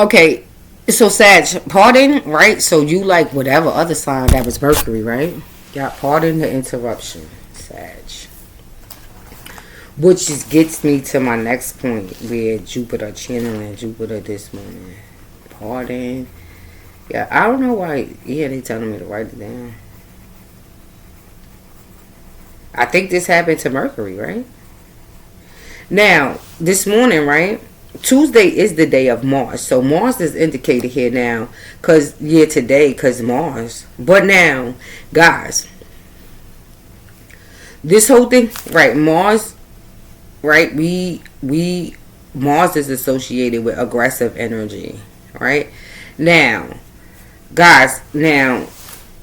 Okay, so Sag, pardon, right? So you like whatever other sign that was Mercury, right? Got pardon the interruption, Sag. Which just gets me to my next point where Jupiter channeling Jupiter this morning. Pardon. Yeah, I don't know why. Yeah, they telling me to write it down. I think this happened to Mercury, right? Now, this morning, right? Tuesday is the day of Mars. So Mars is indicated here now. Today, because Mars. But now, guys, this whole thing, right? Mars, right? Mars is associated with aggressive energy, right? Now, guys,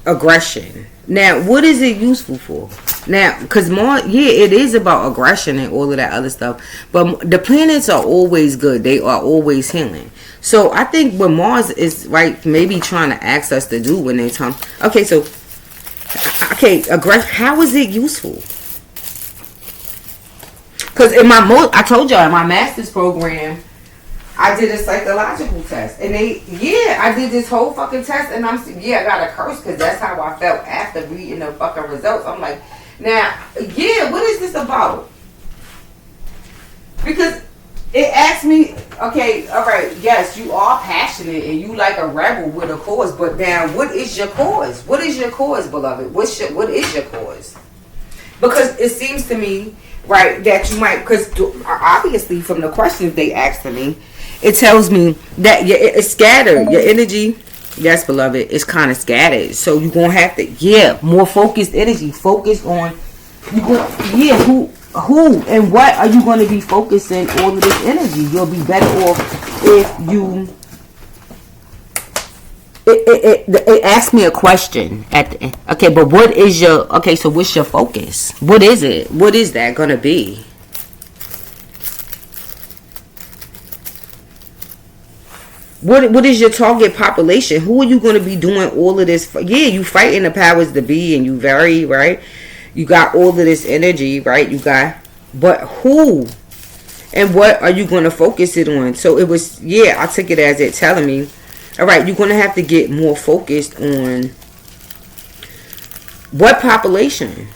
aggression. Now, what is it useful for? Now, because Mars, yeah, it is about aggression and all of that other stuff. But the planets are always good. They are always healing. So I think what Mars is, right, maybe trying to ask us to do when they come. Okay, so, aggression, how is it useful? Because I told y'all in my master's program, I did a psychological test. And I did this whole fucking test. And I got a curse because that's how I felt after reading the fucking results. I'm like, now, what is this about? Because it asked me, okay, all right, yes, you are passionate and you like a rebel with a cause. But now, what is your cause? What is your cause, beloved? What is your cause? Because it seems to me, right, that you might, because obviously from the questions they asked to me, it tells me that it's scattered. Your energy, yes, beloved, is kind of scattered. So you're going to have to, more focused energy. Focus on, who and what are you going to be focusing all of this energy? You'll be better off if you, it asked me a question at the end. Okay, but so what's your focus? What is it? What is that going to be? What is your target population? Who are you going to be doing all of this for? Yeah, you fighting the powers to be and you very, right? You got all of this energy, right? But who and what are you going to focus it on? So it was, I took it as it telling me, all right, you're going to have to get more focused on what population,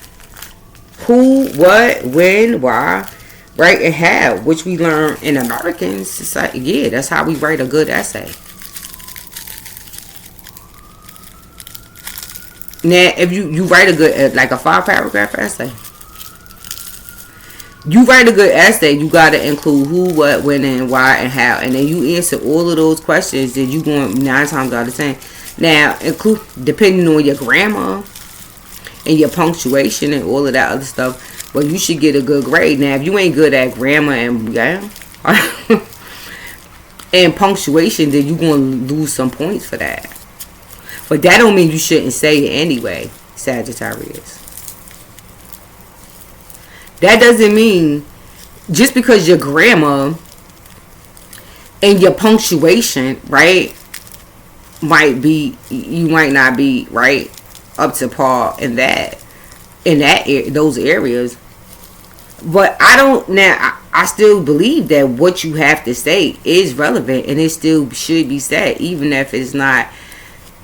who, what, when, why, right, and how, which we learn in American society. Yeah, that's how we write a good essay. Now, if you write a good, like a 5-paragraph essay, you write a good essay, you got to include who, what, when, and why, and how. And then you answer all of those questions, then you going 9 times out of 10. Now, include, depending on your grammar and your punctuation and all of that other stuff, but you should get a good grade. Now, if you ain't good at grammar and and punctuation, then you're going to lose some points for that. But that don't mean you shouldn't say it anyway, Sagittarius. That doesn't mean just because your grammar and your punctuation, right, you might not be right up to par in those areas. But I still believe that what you have to say is relevant and it still should be said, even if it's not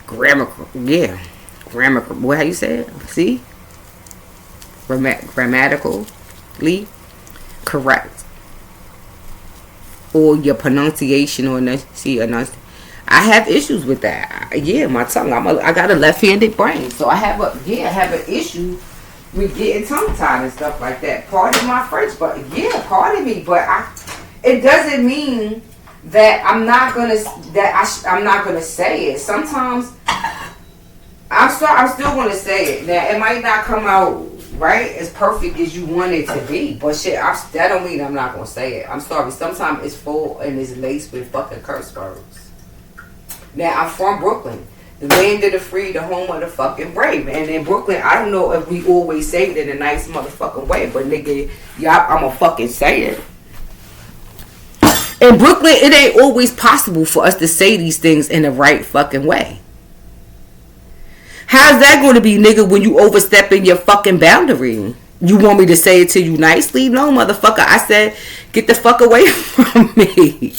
grammatical. Yeah, grammatical. What, how you say it? See, grammatically correct, or your pronunciation or I have issues with that. Yeah, my tongue. I got a left-handed brain, so I have an issue with getting tongue-tied and stuff like that. Pardon my French, but pardon me, but it doesn't mean that I'm not gonna say it. Sometimes I'm still gonna say it. Now it might not come out right as perfect as you want it to be, but that don't mean I'm not gonna say it. I'm sorry. Sometimes it's full and it's laced with fucking curse words. Now I'm from Brooklyn, the land of the free, the home of the fucking brave. And in Brooklyn, I don't know if we always say it in a nice motherfucking way, but nigga, I'ma fucking say it. In Brooklyn, it ain't always possible for us to say these things in the right fucking way. How's that going to be, nigga, when you overstepping your fucking boundary? You want me to say it to you nicely? No, motherfucker. I said, get the fuck away from me.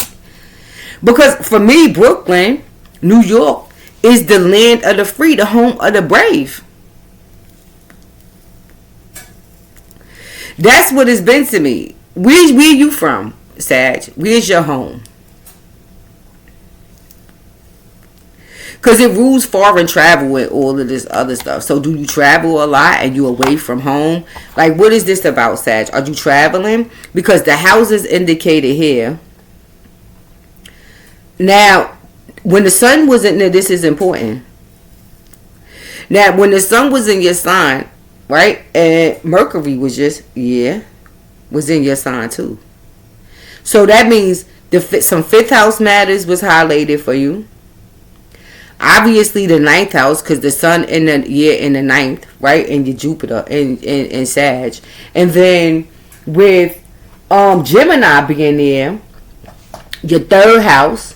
Because for me, Brooklyn, New York, is the land of the free, the home of the brave. That's what it's been to me. Where you from, Sag? Where's your home? Because it rules foreign travel and all of this other stuff. So do you travel a lot and you away from home? Like, what is this about, Sag? Are you traveling? Because the houses indicated here. Now, when the sun was in there, this is important. Now, when the sun was in your sign, right? And Mercury was was in your sign too. So that means some fifth house matters was highlighted for you. Obviously, the ninth house, because the sun in the ninth, right? And your Jupiter in Sag. And then with Gemini being there, your third house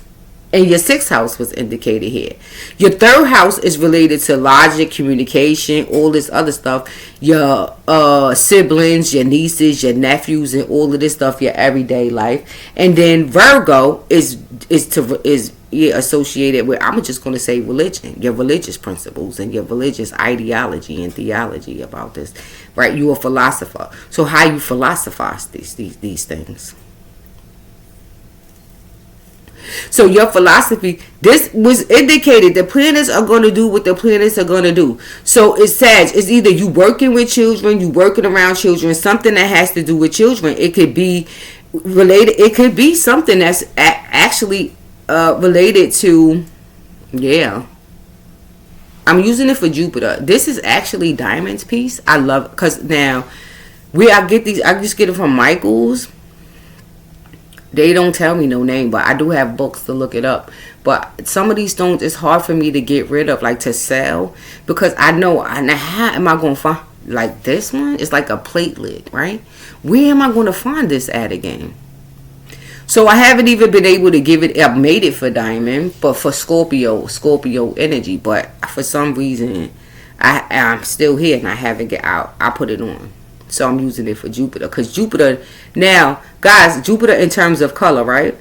and your sixth house was indicated here. Your third house is related to logic, communication, all this other stuff. Your siblings, your nieces, your nephews, and all of this stuff, your everyday life. And then Virgo is associated with, I'm just going to say religion, your religious principles and your religious ideology and theology about this, right? You're a philosopher. So how you philosophize these things. So your philosophy, this was indicated, the planets are going to do what the planets are going to do. So it's Sag, it's either you working with children, you working around children, something that has to do with children. It could be related, it could be something that's actually related to, I'm using it for Jupiter. This is actually Diamond's piece. I love it because now I just get it from Michael's. They don't tell me no name, but I do have books to look it up. But some of these stones, it's hard for me to get rid of, like to sell, because I know, how am I going to find, like this one? It's like a platelet, right? Where am I going to find this at again? So I haven't even been able to give it, I've made it for Diamond, but for Scorpio energy. But for some reason, I'm still here and I haven't get out. I put it on. So I'm using it for Jupiter. Because Jupiter, now, guys, Jupiter in terms of color, right?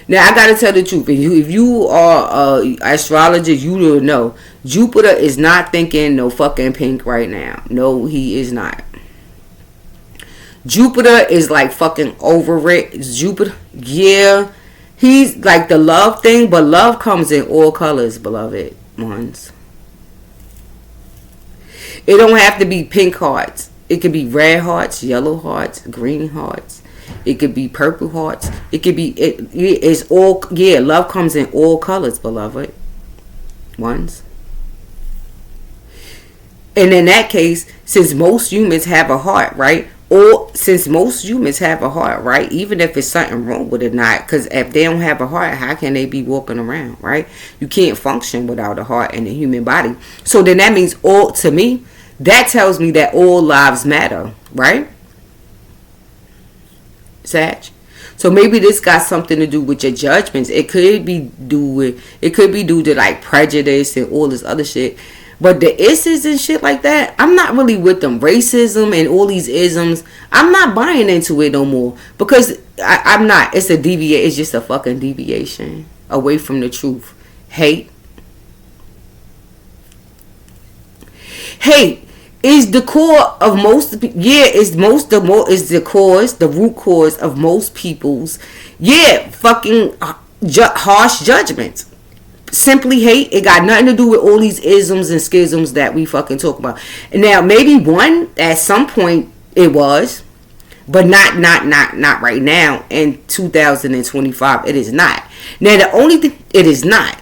Now, I got to tell the truth. If you are an astrologer, you will know. Jupiter is not thinking no fucking pink right now. No, he is not. Jupiter is like fucking over it. Jupiter, he's like the love thing. But love comes in all colors, beloved ones. It don't have to be pink hearts. It could be red hearts, yellow hearts, green hearts. It could be purple hearts. It could be, it's all, love comes in all colors, beloved ones. And in that case, since most humans have a heart, right? Even if it's something wrong with it, not, because if they don't have a heart, how can they be walking around, right? You can't function without a heart in the human body. So then that means to me, that tells me that all lives matter, right? Sag. So maybe this got something to do with your judgments. It could be due to like prejudice and all this other shit. But the isms and shit like that, I'm not really with them. Racism and all these isms, I'm not buying into it no more. Because I'm not. It's just a fucking deviation away from the truth. Hate is the core of most. The root cause of most people's fucking harsh judgments. Simply hate. It got nothing to do with all these isms and schisms that we fucking talk about. And now maybe one at some point it was, but not right now in 2025. It is not. Now the only thing it is not.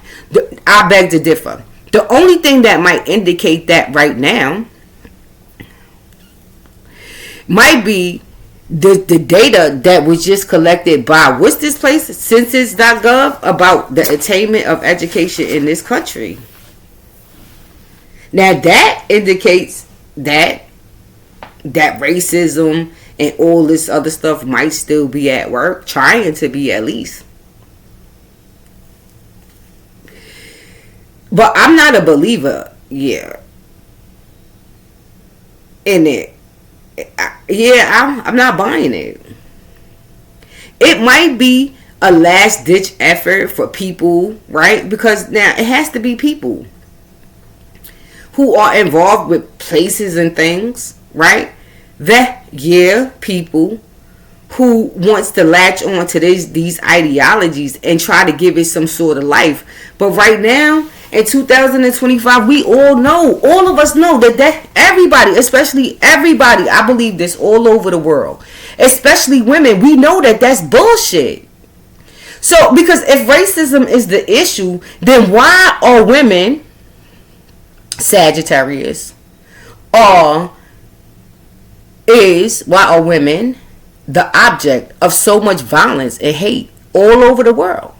I beg to differ. The only thing that might indicate that right now might be the data that was just collected by, what's this place, census.gov, about the attainment of education in this country. Now that indicates that racism and all this other stuff might still be at work, trying to be at least. But I'm not a believer, in it. I'm not buying it. It might be a last ditch effort for people, right? Because now it has to be people who are involved with places and things, right? That, yeah, people who wants to latch on to these ideologies and try to give it some sort of life. But right now, in 2025, we all know, all of us know that everybody, especially everybody, I believe this all over the world, especially women, we know that that's bullshit. So, because if racism is the issue, then why are women, Sagittarius, why are women the object of so much violence and hate all over the world?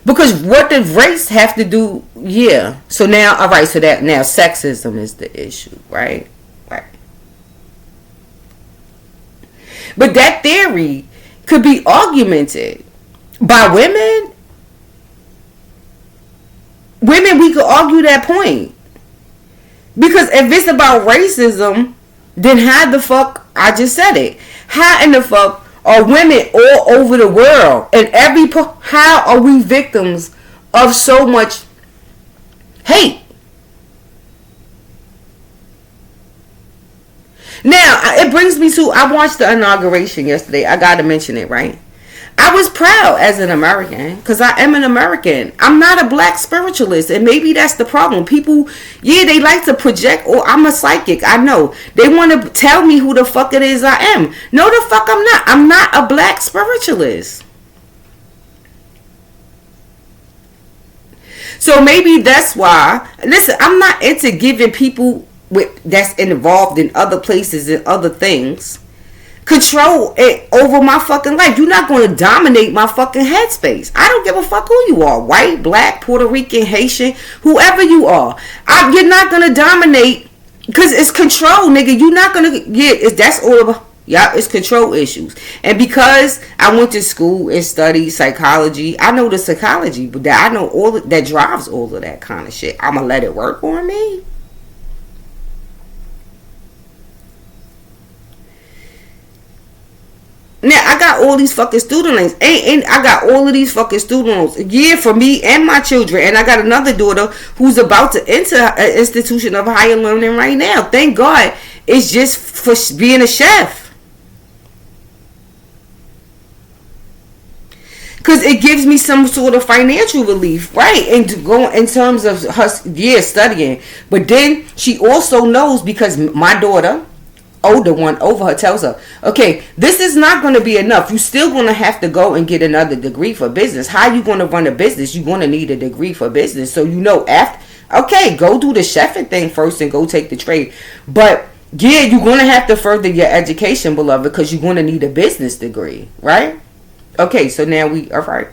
Because what does race have to do? Yeah. So now, all right. So that now sexism is the issue, right? Right. But that theory could be augmented by women. Women, we could argue that point. Because if it's about racism, then how the fuck, I just said it, how in the fuck are women all over the world and how are we victims of so much hate? Now, it brings me to, I watched the inauguration yesterday. I gotta mention it, right? I was proud as an American because I am an American. I'm not a black spiritualist, and maybe that's the problem. People, yeah, they like to project, or I'm a psychic. I know. They want to tell me who the fuck it is I am. No, the fuck I'm not. I'm not a black spiritualist. So maybe that's why. Listen, I'm not into giving people that's involved in other places and other things control it over my fucking life. You're not going to dominate my fucking headspace. I don't give a fuck who you are. White, black, Puerto Rican, Haitian, whoever you are. You're not going to dominate because it's control, nigga. You're not going to get, that's all about, yeah, it's control issues. And because I went to school and studied psychology, I know the psychology, but I know all that drives all of that kind of shit. I'm going to let it work on me. Now, I got all these fucking student loans. And I got all of these fucking student loans. Yeah, for me and my children. And I got another daughter who's about to enter an institution of higher learning right now. Thank God. It's just for being a chef. Because it gives me some sort of financial relief, right? And to go in terms of her, studying. But then she also knows, because my daughter, older one over her, tells her, okay, this is not going to be enough. You're still going to have to go and get another degree for business. How are you going to run a business? You're going to need a degree for business. So, after, okay, go do the chefing thing first and go take the trade. But yeah, you're going to have to further your education, beloved, because you're going to need a business degree, right? Okay, so now all right.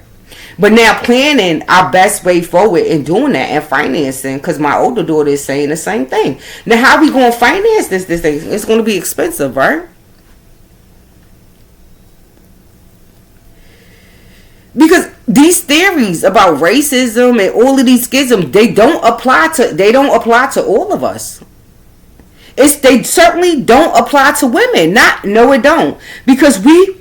But now planning our best way forward in doing that and financing, because my older daughter is saying the same thing. Now, how are we going to finance this thing? It's going to be expensive, right? Because these theories about racism and all of these schisms, they don't apply to all of us. They certainly don't apply to women. No, it don't. Because we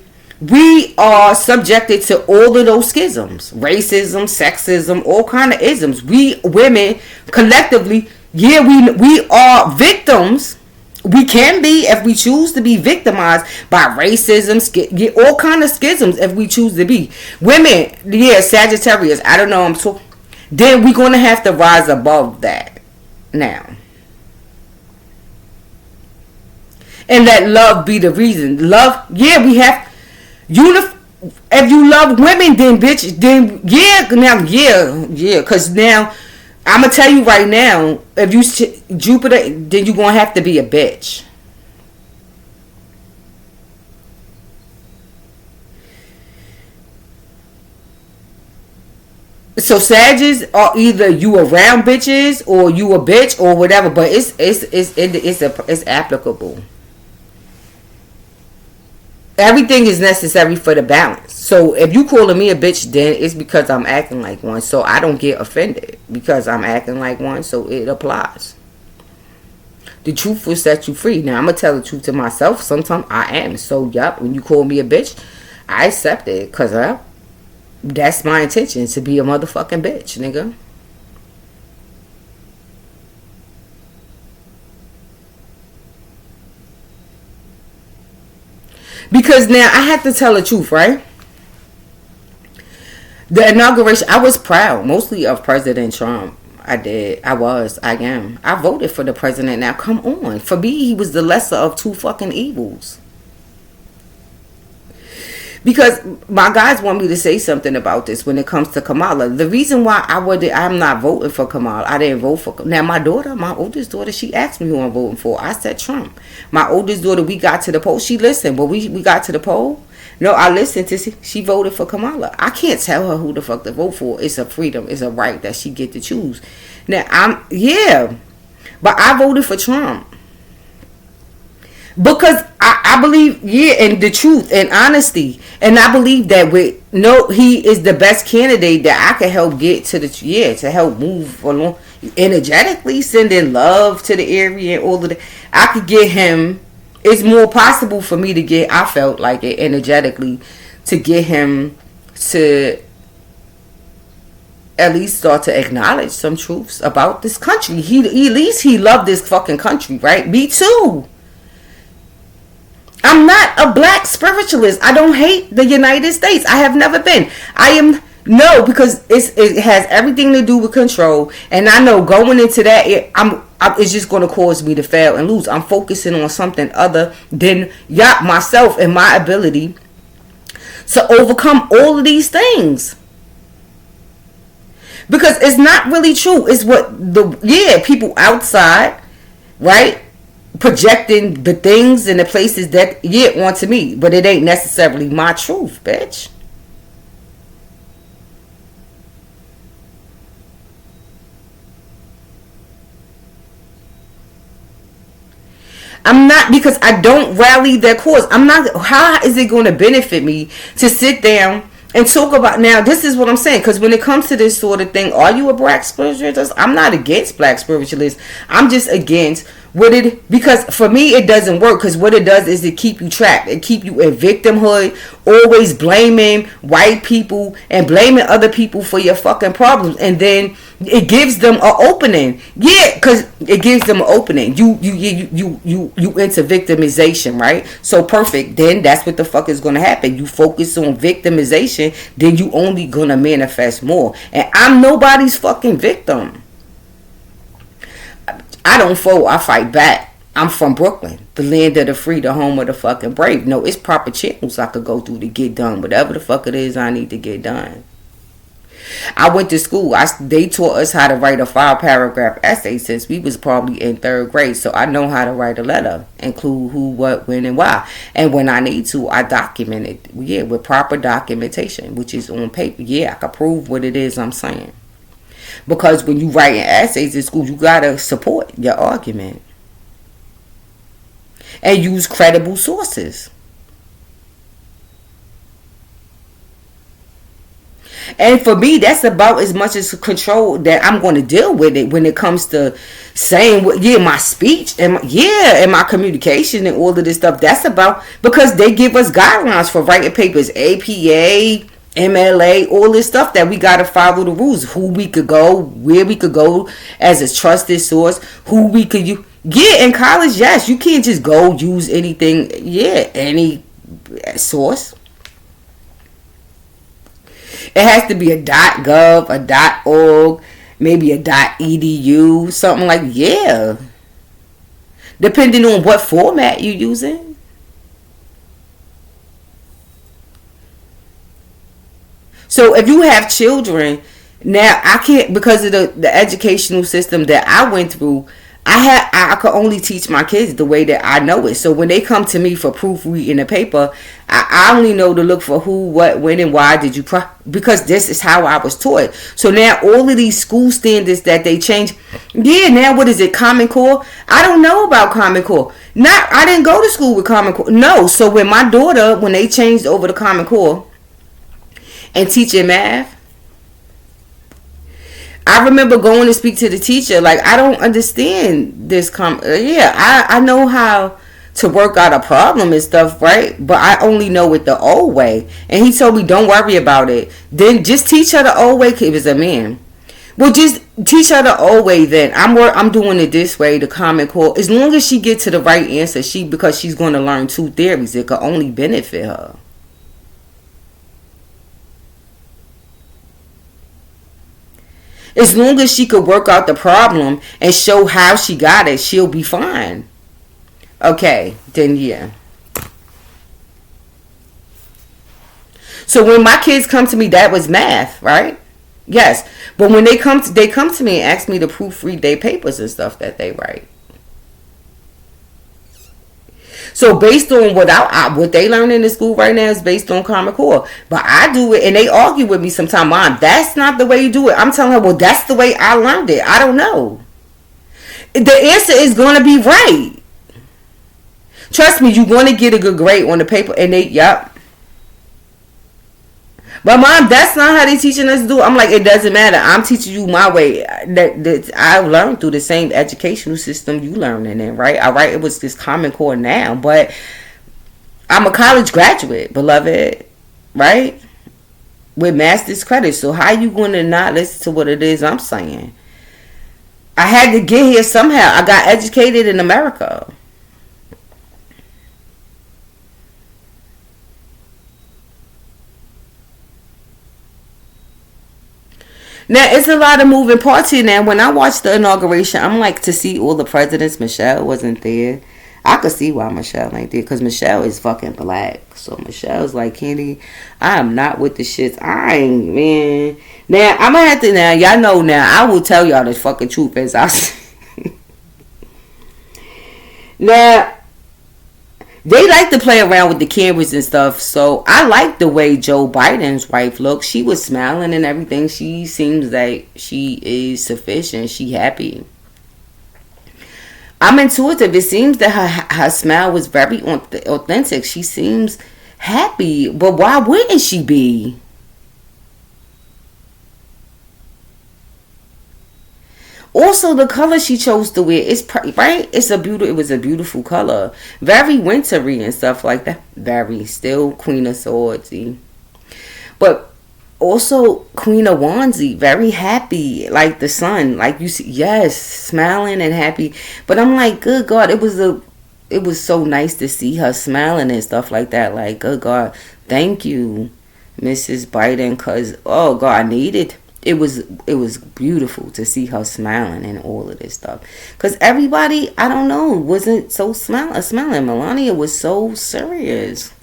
are subjected to all of those schisms. Racism, sexism, all kind of isms. We women collectively, yeah, we are victims. We can be, if we choose to be, victimized by racism, all kind of schisms if we choose to be. Women, yeah, Sagittarius, I don't know, then we're going to have to rise above that now. And let love be the reason. Love, yeah, we have if you love women, then bitch, then yeah, because now I'm gonna tell you right now, if you Jupiter, then you're gonna have to be a bitch. So Sagittarius are either you around bitches or you a bitch or whatever, but it's applicable. Everything is necessary for the balance. So if you calling me a bitch, then it's because I'm acting like one. So I don't get offended because I'm acting like one. So it applies. The truth will set you free. Now I'm gonna tell the truth to myself. Sometimes I am. So yup, when you call me a bitch, I accept it because that's my intention, to be a motherfucking bitch, nigga. Because now I have to tell the truth, right? The inauguration, I was proud mostly of President Trump. I did. I am. I voted for the president. Now, come on. For me, he was the lesser of two fucking evils. Because my guys want me to say something about this when it comes to Kamala. The reason why I'm not voting for Kamala, I didn't vote for. Now my oldest daughter, she asked me who I'm voting for. I said Trump. My oldest daughter, we got to the poll. She listened, but we got to the poll. No, I listened to see. She voted for Kamala. I can't tell her who the fuck to vote for. It's a freedom. It's a right that she get to choose. Now but I voted for Trump. Because I believe, in the truth and honesty. And I believe that he is the best candidate that I can help get to help move along energetically, sending love to the area and all of that. I could get him, it's more possible for me to get, I felt like it energetically, to get him to at least start to acknowledge some truths about this country. At least he loved this fucking country, right? Me too. I'm not a black spiritualist. I don't hate the United States. I have never been. Because it has everything to do with control. And I know going into that, it's just going to cause me to fail and lose. I'm focusing on something other than myself and my ability to overcome all of these things. Because it's not really true. It's what people outside, right? Projecting the things and the places that onto me, but it ain't necessarily my truth, bitch. I'm not, because I don't rally their cause. I'm not. How is it going to benefit me to sit down and talk about? Now, this is what I'm saying, because when it comes to this sort of thing, are you a black spiritualist? I'm not against black spiritualists. I'm just against because for me it doesn't work, because what it does is it keep you trapped. It keep you in victimhood, always blaming white people and blaming other people for your fucking problems, and then it gives them an opening. Because it gives them an opening. You into victimization, right? So perfect. Then that's what the fuck is gonna happen. You focus on victimization, then you only gonna manifest more. And I'm nobody's fucking victim. I don't fold, I fight back. I'm from Brooklyn, the land of the free, the home of the fucking brave. No, it's proper channels I could go through to get done whatever the fuck it is I need to get done. I went to school. They taught us how to write a 5-paragraph essay since we was probably in 3rd grade. So I know how to write a letter, include who, what, when, and why. And when I need to, I document it. With proper documentation, which is on paper. I can prove what it is I'm saying. Because when you write essays in school, you gotta support your argument and use credible sources. And for me, that's about as much as control that I'm going to deal with it when it comes to saying my speech and my communication and all of this stuff. That's about, because they give us guidelines for writing papers, APA, MLA, all this stuff that we got to follow the rules. Who we could go, where we could go as a trusted source, who we could use. In college, yes, you can't just go use anything, any source. It has to be a .gov, a .org, maybe a .edu, something like, depending on what format you're using. So if you have children, now I can't, because of the educational system that I went through, I could only teach my kids the way that I know it. So when they come to me for proofreading a paper, I only know to look for who, what, when, and why did you because this is how I was taught. So now all of these school standards that they change, now what is it, Common Core? I don't know about Common Core. I didn't go to school with Common Core. No, so when my daughter, when they changed over to Common Core and teaching math, I remember going to speak to the teacher, like, I don't understand this. I know how to work out a problem and stuff, right? But I only know it the old way. And he told me, don't worry about it. Then just teach her the old way. It was a man. Well, just teach her the old way then. I'm doing it this way, the Common Core. As long as she get to the right answer, because she's going to learn two theories, it could only benefit her. As long as she could work out the problem and show how she got it, she'll be fine. Okay, then yeah. So when my kids come to me, that was math, right? Yes. But when they come to me and ask me to proofread their papers and stuff that they write. So based on what they learn in the school right now is based on Common Core. But I do it, and they argue with me sometimes. Mom, that's not the way you do it. I'm telling her, well, that's the way I learned it. I don't know. The answer is going to be right. Trust me, you're going to get a good grade on the paper. And yup. But Mom, that's not how they teaching us to do it. I'm like, it doesn't matter. I'm teaching you my way. That I learned through the same educational system you learning in, right? All right, it was this Common Core now, but I'm a college graduate, beloved, right? With master's credit. So how you going to not listen to what it is I'm saying? I had to get here somehow. I got educated in America. Now, it's a lot of moving parts here now. When I watched the inauguration, I'm like, to see all the presidents, Michelle wasn't there. I could see why Michelle ain't there, because Michelle is fucking black. So Michelle's like, Kenny, I am not with the shits. I ain't, man. Now, I'm going to have to, now, y'all know now, I will tell y'all the fucking truth as I see. Now, they like to play around with the cameras and stuff. So I like the way Joe Biden's wife looked. She was smiling and everything. She seems like she is sufficient. She happy. I'm intuitive. It seems that her smile was very authentic. She seems happy. But why wouldn't she be? Also, the color she chose to wear is right. It was a beautiful color, very wintry and stuff like that. Very still Queen of Swords, but also Queen of Wands, very happy, like the sun, like you see, yes, smiling and happy. But I'm like, good God, it was so nice to see her smiling and stuff like that. Like, good God, thank you, Mrs. Biden, cause oh God, I needed. It was beautiful to see her smiling and all of this stuff. Because everybody, I don't know, wasn't so smiling. Melania was so serious.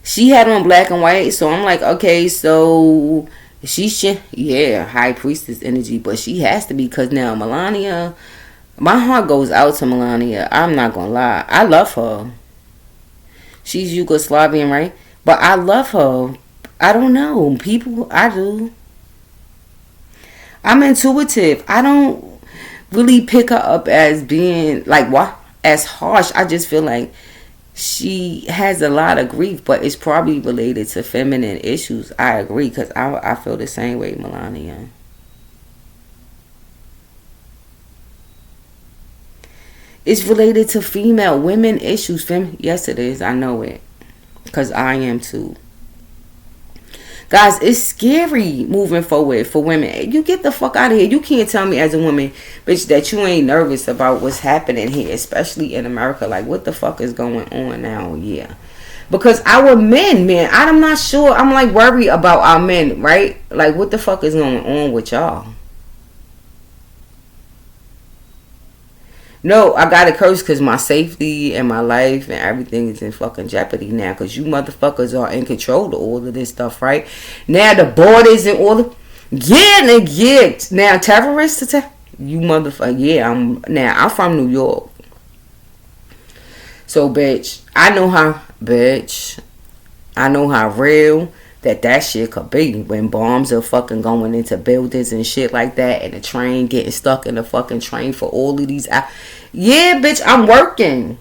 She had on black and white. So I'm like, okay, so she should, yeah, high priestess energy. But she has to be, because now Melania, my heart goes out to Melania. I'm not going to lie. I love her. She's Yugoslavian, right? But I love her. I don't know. People, I do. I'm intuitive. I don't really pick her up as being, like, what? As harsh. I just feel like she has a lot of grief, but it's probably related to feminine issues. I agree, because I feel the same way, Melania. It's related to female women issues. Yes, it is. I know it, because I am too. Guys, it's scary moving forward for women. You get the fuck out of here. You can't tell me as a woman, bitch, that you ain't nervous about what's happening here, especially in America. Like, what the fuck is going on now? Yeah. Because our men, man, I'm not sure. I'm like worried about our men, right? Like, what the fuck is going on with y'all? No, I got to curse because my safety and my life and everything is in fucking jeopardy now, because you motherfuckers are in control of all of this stuff, right? Now the borders and all the... Yeah. Now terrorists attack... You motherfucker... Yeah, I'm from New York. So, bitch, I know how real that shit could be when bombs are fucking going into buildings and shit like that, and the train getting stuck in the fucking train for all of these yeah, bitch, I'm working.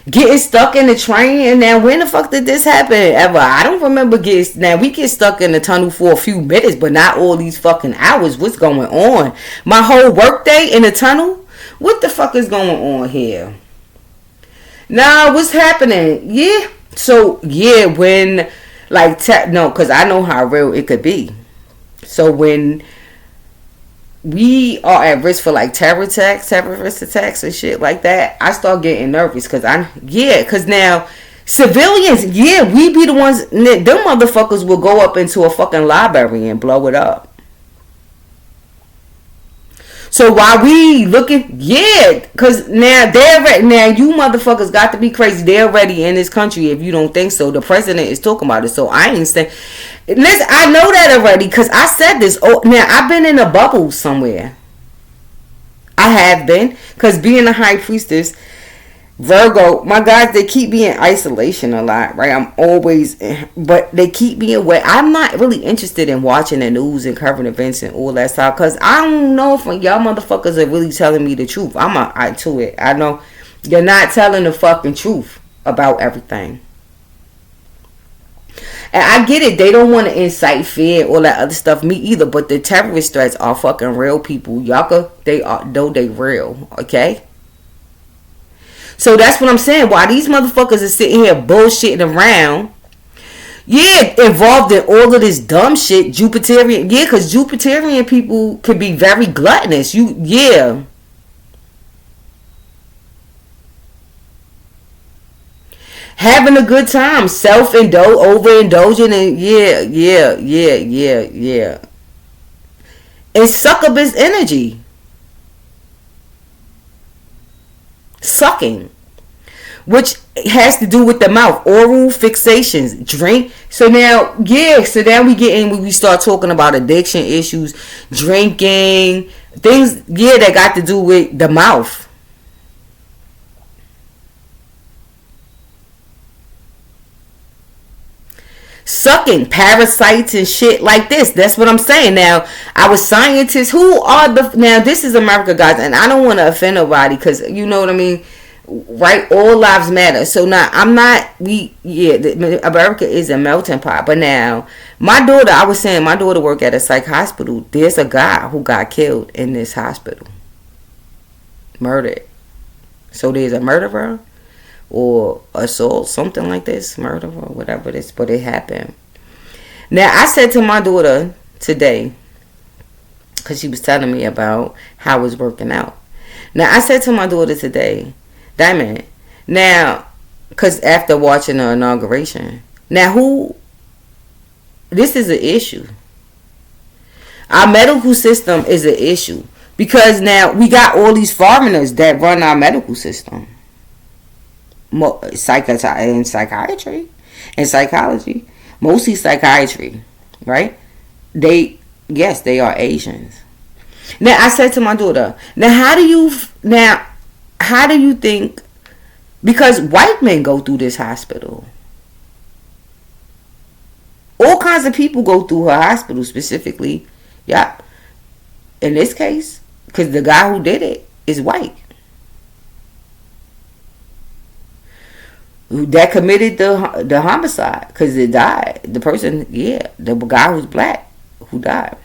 Getting stuck in the train, and now when the fuck did this happen ever? I don't remember now we get stuck in the tunnel for a few minutes, but not all these fucking hours. What's going on? My whole work day in the tunnel? What the fuck is going on here? Nah, what's happening? Yeah. So, yeah, when, like, no, because I know how real it could be. So, when we are at risk for, like, terrorist attacks and shit like that, I start getting nervous. Because now, civilians, we be the ones, them motherfuckers will go up into a fucking library and blow it up. So while we looking, because now you motherfuckers got to be crazy. They're already in this country. If you don't think so, the president is talking about it. So I ain't saying. Listen, I know that already because I said this. Oh, now I've been in a bubble somewhere. I have been, because being a high priestess, Virgo, my guys, they keep me in isolation a lot, right? I'm always, but they keep me away. I'm not really interested in watching the news and current events and all that stuff, because I don't know if y'all motherfuckers are really telling me the truth. I'm to it. I know you're not telling the fucking truth about everything. And I get it. They don't want to incite fear, all that other stuff. Me either. But the terrorist threats are fucking real, people. They real, okay? So that's what I'm saying. While these motherfuckers are sitting here bullshitting around, involved in all of this dumb shit, Jupiterian, because Jupiterian people can be very gluttonous. Having a good time, overindulging, and and suck up his energy. Sucking, which has to do with the mouth, oral fixations, drink. So now we get in when we start talking about addiction issues, drinking, things, that got to do with the mouth. Sucking, parasites and shit like this. That's what I'm saying. Now, our scientists, now this is America, guys, and I don't want to offend nobody, because you know what I mean, right? All lives matter. So now, America is a melting pot. But now, my daughter work at a psych hospital. There's a guy who got killed in this hospital. Murdered. So there's a murderer, or assault, something like this, murder or whatever it is, but it happened. Now, I said to my daughter today, because she was telling me about how it's working out. Now, I said to my daughter today, Diamond, now, because after watching the inauguration, now this is an issue. Our medical system is an issue, because now we got all these foreigners that run our medical system. Psychiatry and psychology, mostly psychiatry, right? They are Asians. Now, I said to my daughter, how do you think, because white men go through this hospital, all kinds of people go through her hospital specifically, in this case, because the guy who did it is white. That committed the homicide, because it died. The person, the guy who's black who died.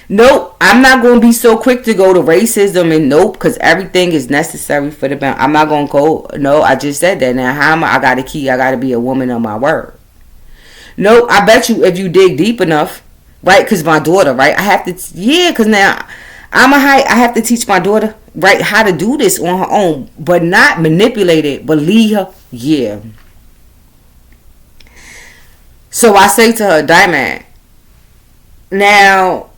Nope, I'm not going to be so quick to go to racism and because everything is necessary for the balance. I'm not going to go, no, I just said that. Now, I got to be a woman of my word. No, I bet you if you dig deep enough, right, because my daughter, right, I have to, because now I have to teach my daughter, right, how to do this on her own, but not manipulate it, but lead her, So I say to her, Diamond, now,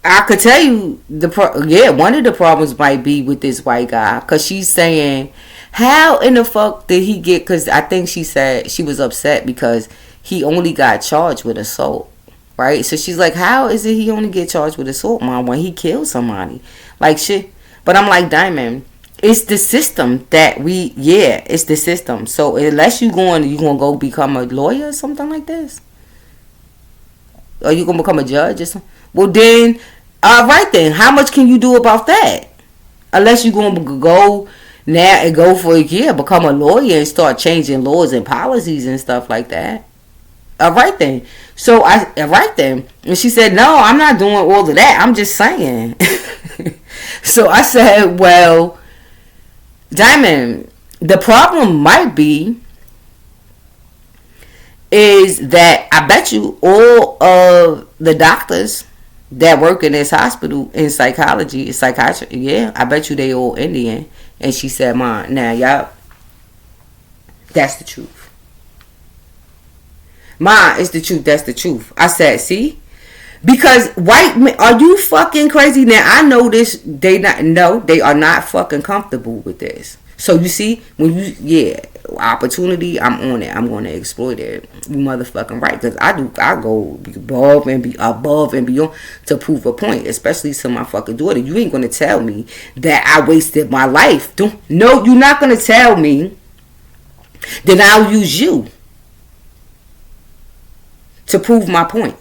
I could tell you, one of the problems might be with this white guy, because she's saying, how in the fuck did he get, because I think she said she was upset because he only got charged with assault. Right? So she's like, how is it he only get charged with assault, Mom, when he killed somebody? Like, shit. But I'm like, Diamond, it's the system that it's the system. So unless you gonna go become a lawyer or something like this, or you gonna become a judge or something, well then, right then, how much can you do about that? Unless you gonna go now and go for become a lawyer and start changing laws and policies and stuff like that. Right then. So right then, and she said, no, I'm not doing all of that. I'm just saying. So I said, well, Diamond, the problem might be is that I bet you all of the doctors that work in this hospital in psychology, psychiatry, yeah, I bet you they all Indian. And she said, "Mom, now y'all, that's the truth. Mom, it's the truth. That's the truth." I said, "See, because white men, are you fucking crazy?" Now I know this. They are not fucking comfortable with this. So you see, when you, yeah, opportunity, I'm on it. I'm going to exploit it. You motherfucking right, because I go above and beyond to prove a point, especially to my fucking daughter. You ain't going to tell me that I wasted my life. No, you're not going to tell me that I'll use you to prove my point.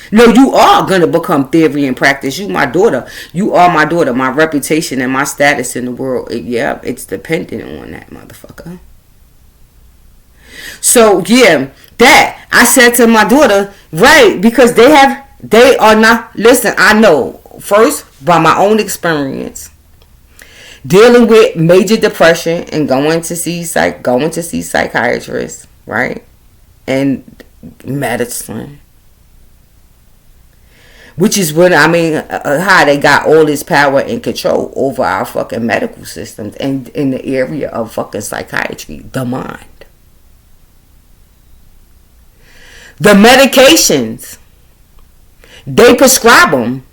No, you are going to become theory and practice. You my daughter. You are my daughter. My reputation and my status in the world, yeah, it's dependent on that, motherfucker. So, yeah, that. I said to my daughter, right, because they are not, listen, I know, first, by my own experience, dealing with major depression and going to see psychiatrists, right, and medicine. Which is when, I mean, how they got all this power and control over our fucking medical systems and in the area of fucking psychiatry, the mind. The medications, they prescribe them.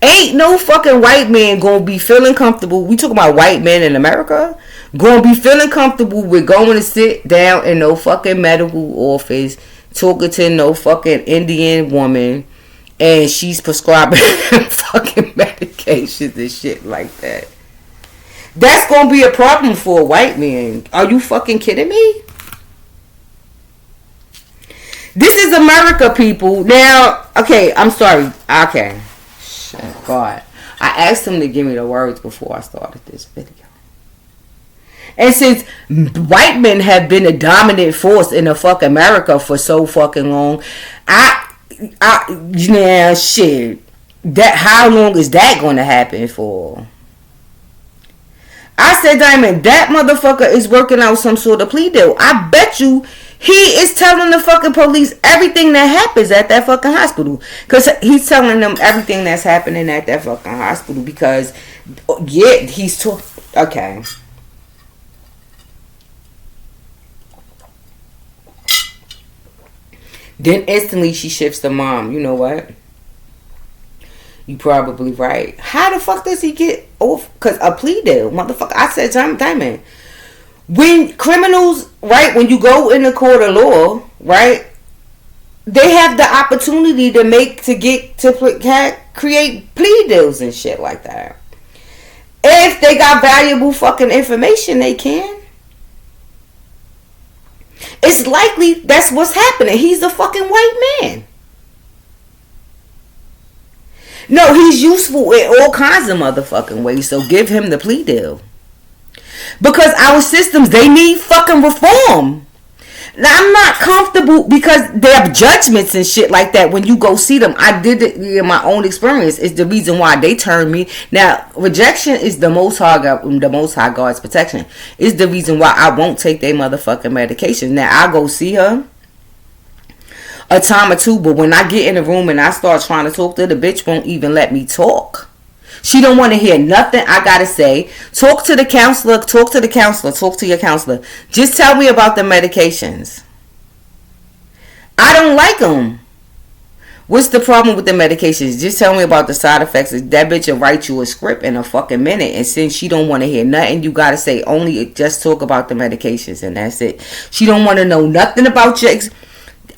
Ain't no fucking white man gonna be feeling comfortable. We talking about white men in America. Gonna be feeling comfortable with going to sit down in no fucking medical office talking to no fucking Indian woman and she's prescribing fucking medications and shit like that. That's gonna be a problem for a white man. Are you fucking kidding me? This is America, people. Now, okay, I'm sorry. Okay. Shit, God. I asked him to give me the words before I started this video. And since white men have been a dominant force in the fuck America for so fucking long, yeah, shit. That, how long is that gonna happen for? I said, Diamond, that motherfucker is working out some sort of plea deal. I bet you he is telling the fucking police everything that happens at that fucking hospital. Because he's telling them everything that's happening at that fucking hospital. Because, yeah, he's okay. Then instantly she shifts to mom. You know what? You probably right. How the fuck does he get off? Because a plea deal, motherfucker. I said, Diamond, when criminals, right, when you go in the court of law, right, they have the opportunity to create plea deals and shit like that. If they got valuable fucking information, they can. It's likely that's what's happening. He's a fucking white man. No, he's useful in all kinds of motherfucking ways. So give him the plea deal. Because our systems, they need fucking reform. Now, I'm not comfortable because they have judgments and shit like that when you go see them. I did it in my own experience. It's the reason why they turned me. Now, rejection is the most high God's protection. It's the reason why I won't take their motherfucking medication. Now, I go see her a time or two, but when I get in the room and I start trying to talk to her, the bitch won't even let me talk. She don't want to hear nothing I gotta say. Talk to the counselor. Talk to the counselor. Talk to your counselor. Just tell me about the medications. I don't like them. What's the problem with the medications? Just tell me about the side effects. That bitch will write you a script in a fucking minute. And since she don't want to hear nothing, you gotta say only just talk about the medications and that's it. She don't want to know nothing about your.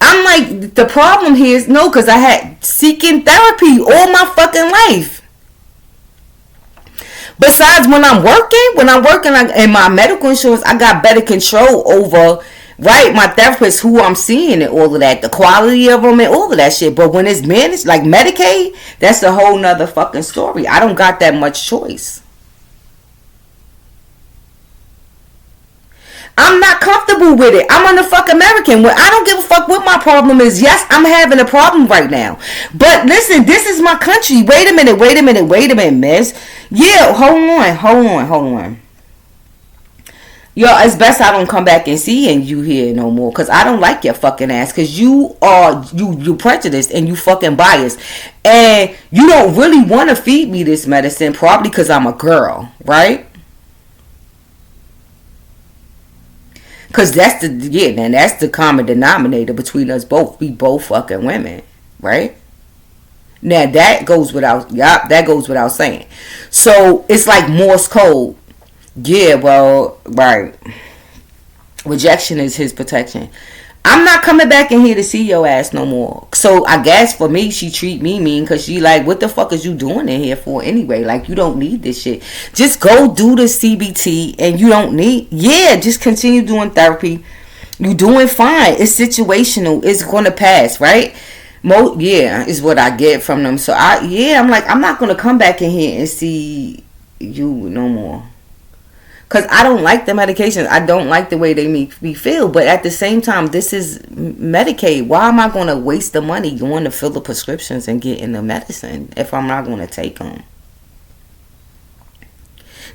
I'm like, the problem here is no, because I had seeking therapy all my fucking life. Besides, when I'm working in my medical insurance, I got better control over, right, my therapist, who I'm seeing and all of that, the quality of them and all of that shit. But when it's managed, like Medicaid, that's a whole nother fucking story. I don't got that much choice. I'm not comfortable with it. I'm a fuck American. I don't give a fuck what my problem is. Yes, I'm having a problem right now. But listen, this is my country. Wait a minute, miss. Yeah, hold on. Yo, it's best I don't come back and see you here no more. Because I don't like your fucking ass. Because you prejudiced and you fucking biased. And you don't really want to feed me this medicine. Probably because I'm a girl. Right? Because that's the common denominator between us both. We both fucking women. Right? Now that goes without saying. So it's like Morse code. Yeah, well, right. Rejection is his protection. I'm not coming back in here to see your ass no more. So I guess for me, she treat me mean because she like, what the fuck is you doing in here for anyway? Like, you don't need this shit. Just go do the CBT and you don't need, just continue doing therapy. You doing fine. It's situational. It's going to pass, right? Is what I get from them. So I'm like, I'm not going to come back in here and see you no more. Because I don't like the medications. I don't like the way they make me feel. But at the same time, this is Medicaid. Why am I going to waste the money going to fill the prescriptions and getting the medicine if I'm not going to take them?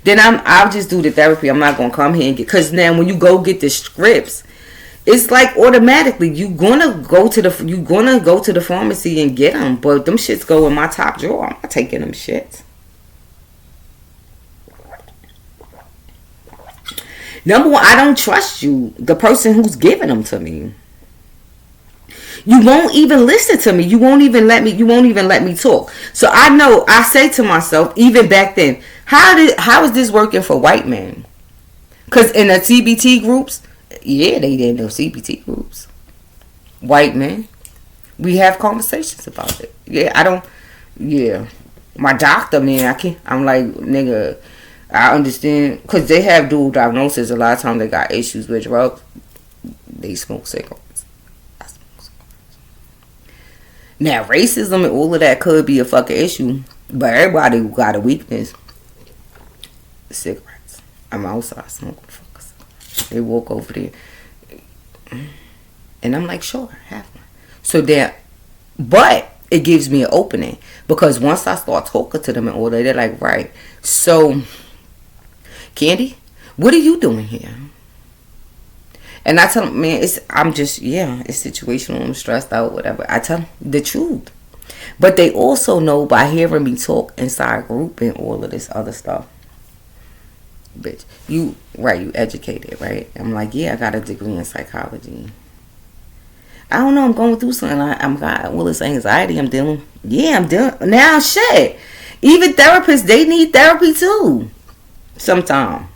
Then I'll just do the therapy. I'm not going to come here and get... Because now when you go get the scripts, it's like automatically you're going to go to the pharmacy and get them. But them shits go in my top drawer. I'm not taking them shits. Number one, I don't trust you, the person who's giving them to me. You won't even listen to me. You won't even let me talk. So I say to myself, even back then, how is this working for white men? Because in the CBT groups, they didn't know CBT groups. White men, we have conversations about it. My doctor, man, I'm like, nigga, I understand, because they have dual diagnosis. A lot of times they got issues with drugs. They smoke cigarettes. I smoke cigarettes. Now, racism and all of that could be a fucking issue, but everybody got a weakness. Cigarettes. I'm outside smoking fucking cigarettes. They walk over there. And I'm like, sure, have one. So but it gives me an opening, because once I start talking to them and all that, they're like, right. So... Candy, what are you doing here? And I tell them, man, it's situational. I'm stressed out, whatever. I tell them the truth. But they also know by hearing me talk inside group and all of this other stuff. Bitch, you educated, right? I'm like, I got a degree in psychology. I don't know, I'm going through something. I'm got all this anxiety I'm dealing. I'm dealing. Now, shit. Even therapists, they need therapy too. Sometime.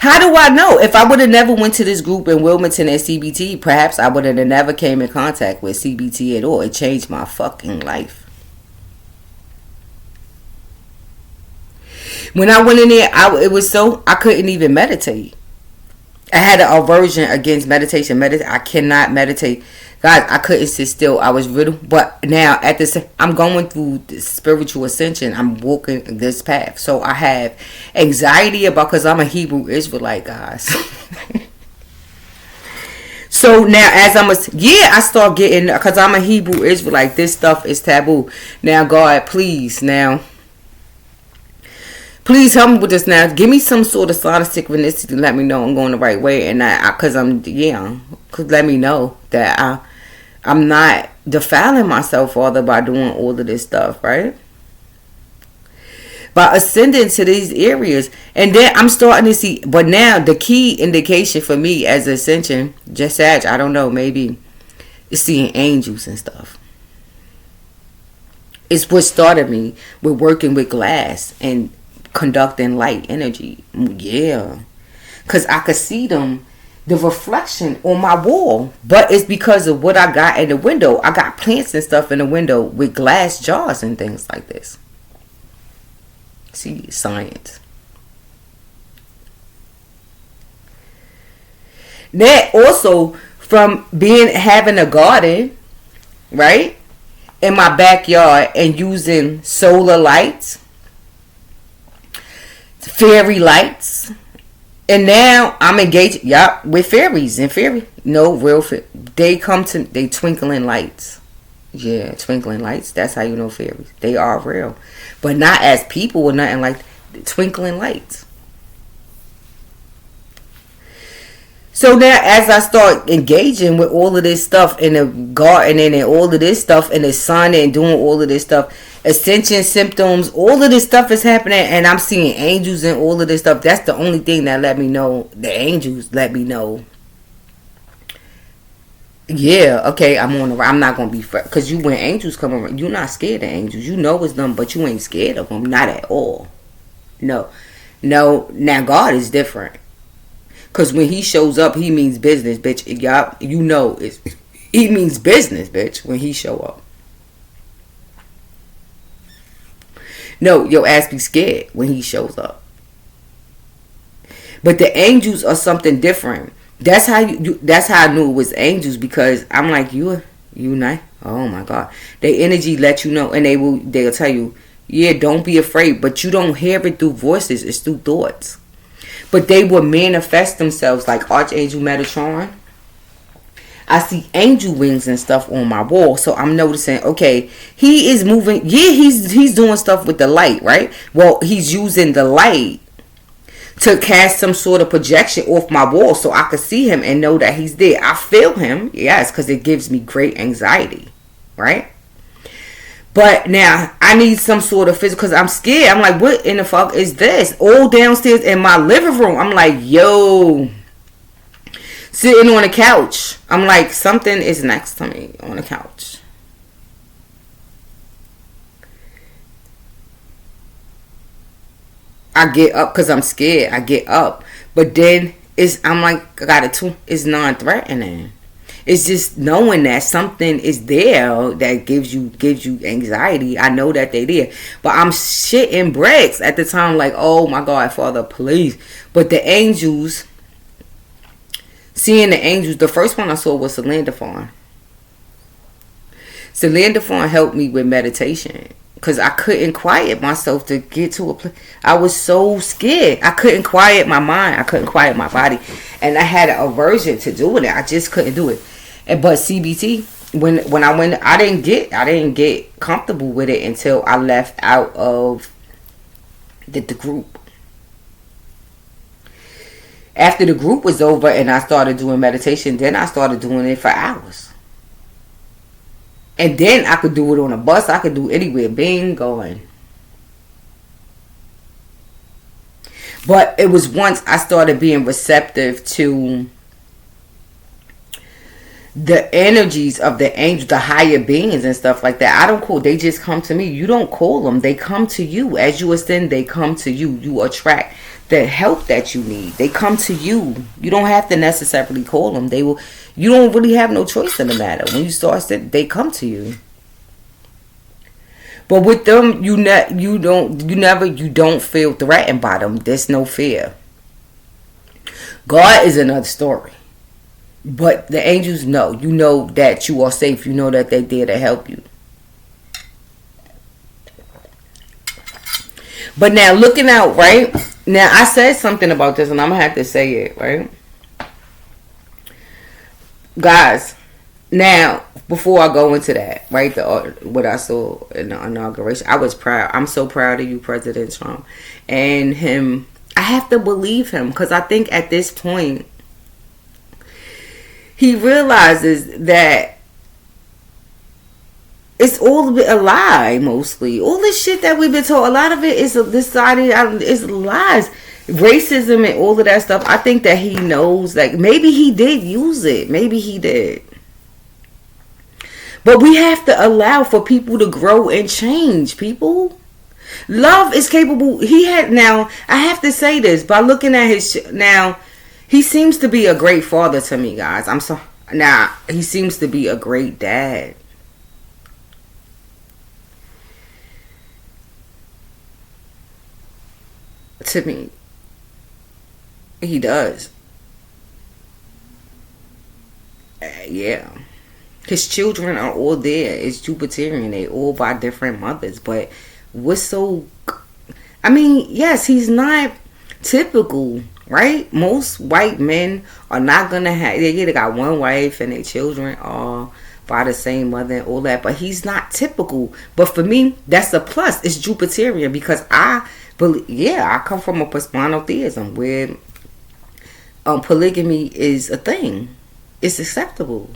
How do I know? If I would have never went to this group in Wilmington at CBT, perhaps I would have never came in contact with CBT at all. It changed my fucking life. When I went in there, I couldn't even meditate. I had an aversion against meditation. I cannot meditate. Guys, I couldn't sit still. I was riddled. But now, I'm going through this spiritual ascension. I'm walking this path. So I have anxiety because I'm a Hebrew Israelite, guys. So now, I start getting, because I'm a Hebrew Israelite, this stuff is taboo. Now, God, please help me with this now. Give me some sort of sign of synchronicity to let me know I'm going the right way. And because let me know that I'm not defiling myself, Father, by doing all of this stuff, right? By ascending to these areas. And then I'm starting to see, but now the key indication for me as ascension, just SAG, I don't know, maybe is seeing angels and stuff. It's what started me with working with glass and conducting light energy. Because I could see them, the reflection on my wall. But it's because of what I got in the window. I got plants and stuff in the window with glass jars and things like this. See, science. That also from having a garden, right, in my backyard and using solar lights. fairy lights. And now I'm engaged, yup, with fairies and fairy. No, real they come to, they twinkling lights. Yeah, twinkling lights. That's how you know fairies. They are real. But not as people or nothing like twinkling lights. So now as I start engaging with all of this stuff in the gardening and all of this stuff in the sun and doing all of this stuff, ascension symptoms, all of this stuff is happening, and I'm seeing angels and all of this stuff. That's the only thing that let me know. The angels let me know. Yeah, okay, I'm not gonna be because when angels come around, you're not scared of angels. You know it's them, but you ain't scared of them, not at all. No. Now God is different. Cause when he shows up, he means business, bitch. Y'all, you know, he means business, bitch. When he show up, no, your ass be scared when he shows up. But the angels are something different. That's how that's how I knew it was angels, because I'm like you not. Oh my God, their energy let you know, and they'll tell you, yeah, don't be afraid. But you don't hear it through voices; it's through thoughts. But they will manifest themselves like Archangel Metatron. I see angel wings and stuff on my wall. So I'm noticing, okay, he is moving. Yeah, he's doing stuff with the light, right? Well, he's using the light to cast some sort of projection off my wall so I could see him and know that he's there. I feel him, yes, because it gives me great anxiety, right? But now I need some sort of physical, because I'm scared. I'm like, what in the fuck is this? All downstairs in my living room. I'm like, yo, sitting on the couch. I'm like, something is next to me on the couch. I get up because I'm scared. I get up. But then I'm like, I got it too. It's non-threatening. It's just knowing that something is there that gives you anxiety. I know that they're there. But I'm shitting bricks at the time, like, oh my God, Father, please. But the angels, seeing the angels, the first one I saw was Selena Fawn. Selena Fawn helped me with meditation. Because I couldn't quiet myself to get to a place. I was so scared. I couldn't quiet my mind. I couldn't quiet my body. And I had an aversion to doing it. I just couldn't do it. But CBT, when I went, I didn't get comfortable with it until I left out of the group. After the group was over and I started doing meditation, then I started doing it for hours. And then I could do it on a bus. I could do anywhere. Bing, going. But it was once I started being receptive to the energies of the angels, the higher beings and stuff like that. I don't call. They just come to me. You don't call them. They come to you. As you ascend, they come to you. You attract the help that you need. They come to you. You don't have to necessarily call them. They will. You don't really have no choice in the matter. When you start sitting, they come to you. But with them, you don't feel threatened by them. There's no fear. God is another story. But the angels know. You know that you are safe. You know that they're there to help you. But now looking out, right? Now I said something about this and I'm going to have to say it, right? Guys, now, before I go into that, right, what I saw in the inauguration, I was proud. I'm so proud of you, President Trump. And him, I have to believe him because I think at this point, he realizes that it's all a lie, mostly. All this shit that we've been told, a lot of it is decided, is lies. Racism and all of that stuff. I think that he knows, like, maybe he did use it. Maybe he did. But we have to allow for people to grow and change, people. Love is capable. Now, I have to say this, by looking at now, he seems to be a great father to me, guys. He seems to be a great dad. To me. He does. Yeah. His children are all there. It's Jupiterian. They all by different mothers. But what's so... I mean, yes, he's not typical, right? Most white men are not gonna have. They either got one wife and their children are by the same mother and all that, but he's not typical. But for me, that's a plus. It's Jupiterian because I believe. Yeah, I come from a monotheism where polygamy is a thing. It's acceptable.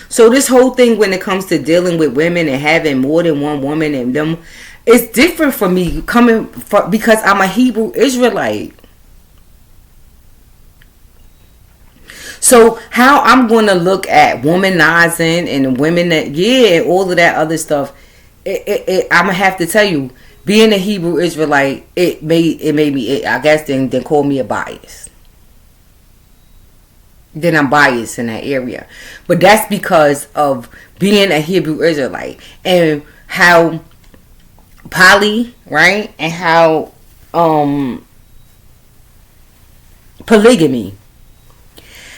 So this whole thing when it comes to dealing with women and having more than one woman and them, it's different for me because I'm a Hebrew Israelite. So how I'm going to look at womanizing and women that, all of that other stuff, I'm going to have to tell you, being a Hebrew Israelite, it made me, I guess, then call me a bias. Then I'm biased in that area. But that's because of being a Hebrew Israelite and how poly, right? And how polygamy,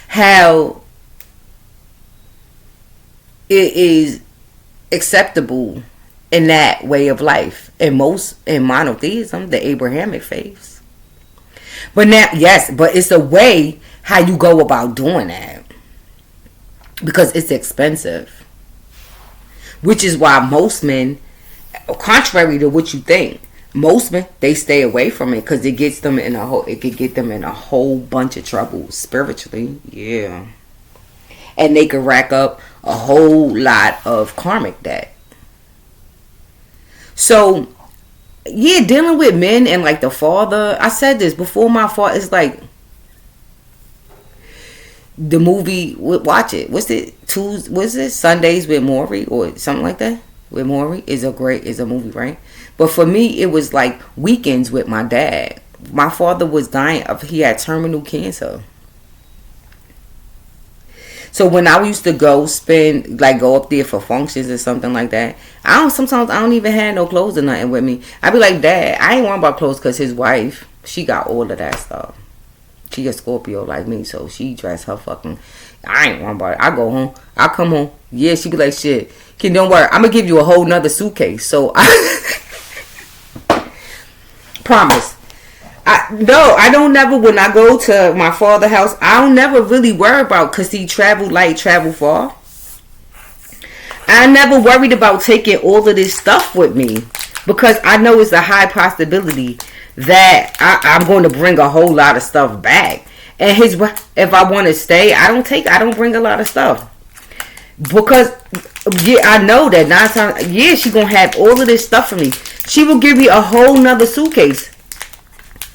how it is acceptable in that way of life in monotheism, the Abrahamic faiths. But now, yes, but it's a way how you go about doing that because it's expensive, which is why most men, contrary to what you think, most men, they stay away from it because it gets them in it could get them in a whole bunch of trouble spiritually. Yeah, and they could rack up a whole lot of karmic debt. So yeah, dealing with men and like the father, I said this before, my father is like the movie, watch it. What's it? Sundays with Maury or something like that? With Maury is a movie, right? But for me, it was like Weekends with my dad. My father was dying he had terminal cancer. So when I used to go up there for functions or something like that, sometimes I don't even have no clothes or nothing with me. I'd be like, Dad, I ain't worried about clothes because his wife, she got all of that stuff. She a Scorpio like me, so she dress her fucking. I ain't worried about it. I go home. I come home. Yeah, she be like, shit. Don't worry. I'm gonna give you a whole nother suitcase. So I promise. I don't never, when I go to my father's house, I don't never really worry about, because he travel far. I never worried about taking all of this stuff with me because I know it's a high possibility that I'm going to bring a whole lot of stuff back. And if I want to stay, I don't bring a lot of stuff. Because, yeah, I know that 9 times, yeah, she going to have all of this stuff for me. She will give me a whole nother suitcase.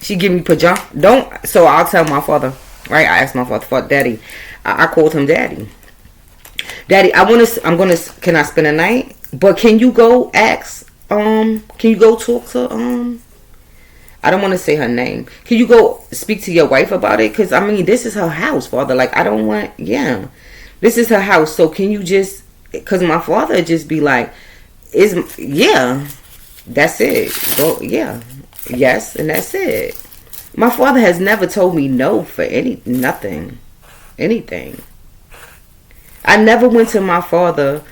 She give me pajamas. So I'll tell my father, right? I asked my father, Daddy. I called him Daddy. Daddy, can I spend a night? But can you go talk to, I don't want to say her name. Can you go speak to your wife about it? Because, I mean, this is her house, Father. Like, I don't want, this is her house. So can you just, because my father just be like, that's it. Go, yes, and that's it. My father has never told me no for anything. I never went to my father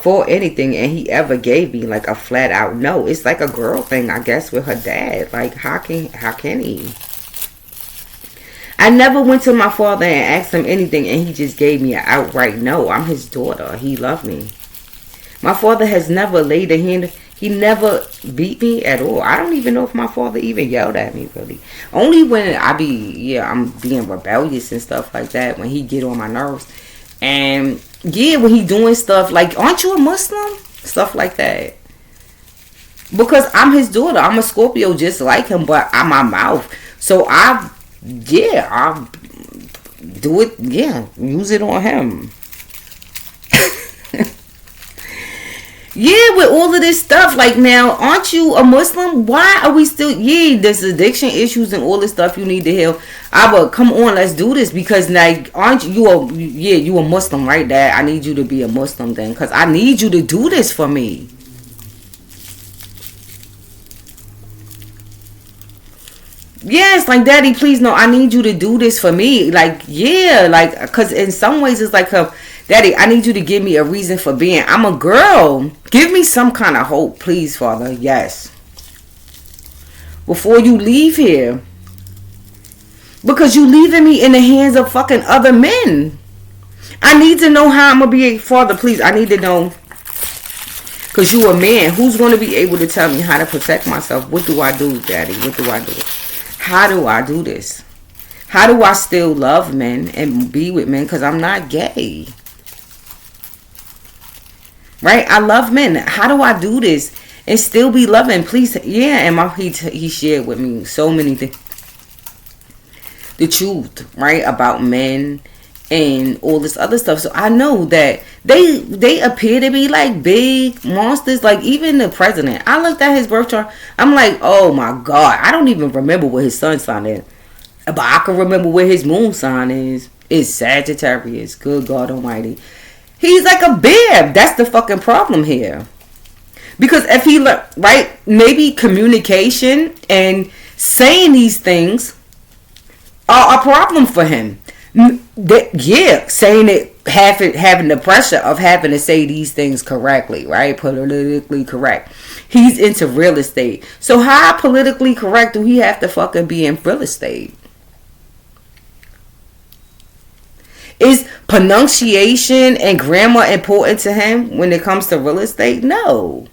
for anything and he ever gave me like a flat out no. It's like a girl thing, I guess, with her dad. Like, how can he? I never went to my father and asked him anything and he just gave me an outright no. I'm his daughter. He loved me. My father has never laid a hand. He never beat me at all. I don't even know if my father even yelled at me, really. Only when I'm being rebellious and stuff like that, when he get on my nerves. And when he doing stuff like, aren't you a Muslim? Stuff like that. Because I'm his daughter. I'm a Scorpio just like him, but I'm my mouth. So I do it, use it on him. Yeah, with all of this stuff, like, now, aren't you a Muslim? Why are we still, there's addiction issues and all this stuff you need to heal. Come on, let's do this, because, like, aren't you a Muslim, right, Dad? I need you to be a Muslim then, because I need you to do this for me. Yes, like, Daddy, please, no, I need you to do this for me. Like, because in some ways it's like Daddy, I need you to give me a reason for being. I'm a girl. Give me some kind of hope, please, Father. Yes. Before you leave here. Because you leaving me in the hands of fucking other men. I need to know how I'm going to be a father, please. I need to know. Because you a man. Who's going to be able to tell me how to protect myself? What do I do, Daddy? What do I do? How do I do this? How do I still love men and be with men? Because I'm not gay. Right? I love men. How do I do this and still be loving? Please. Yeah, and he shared with me so many things. The truth, right? About men and all this other stuff. So I know that they appear to be like big monsters. Like even the president. I looked at his birth chart. I'm like, oh my God. I don't even remember what his sun sign is. But I can remember what his moon sign is. It's Sagittarius. Good God Almighty. He's like a bear. That's the fucking problem here. Because if he, right, maybe communication and saying these things are a problem for him. Yeah, saying it, having the pressure of having to say these things correctly, right? Politically correct. He's into real estate. So how politically correct do he have to fucking be in real estate? Is pronunciation and grammar important to him when it comes to real estate? No.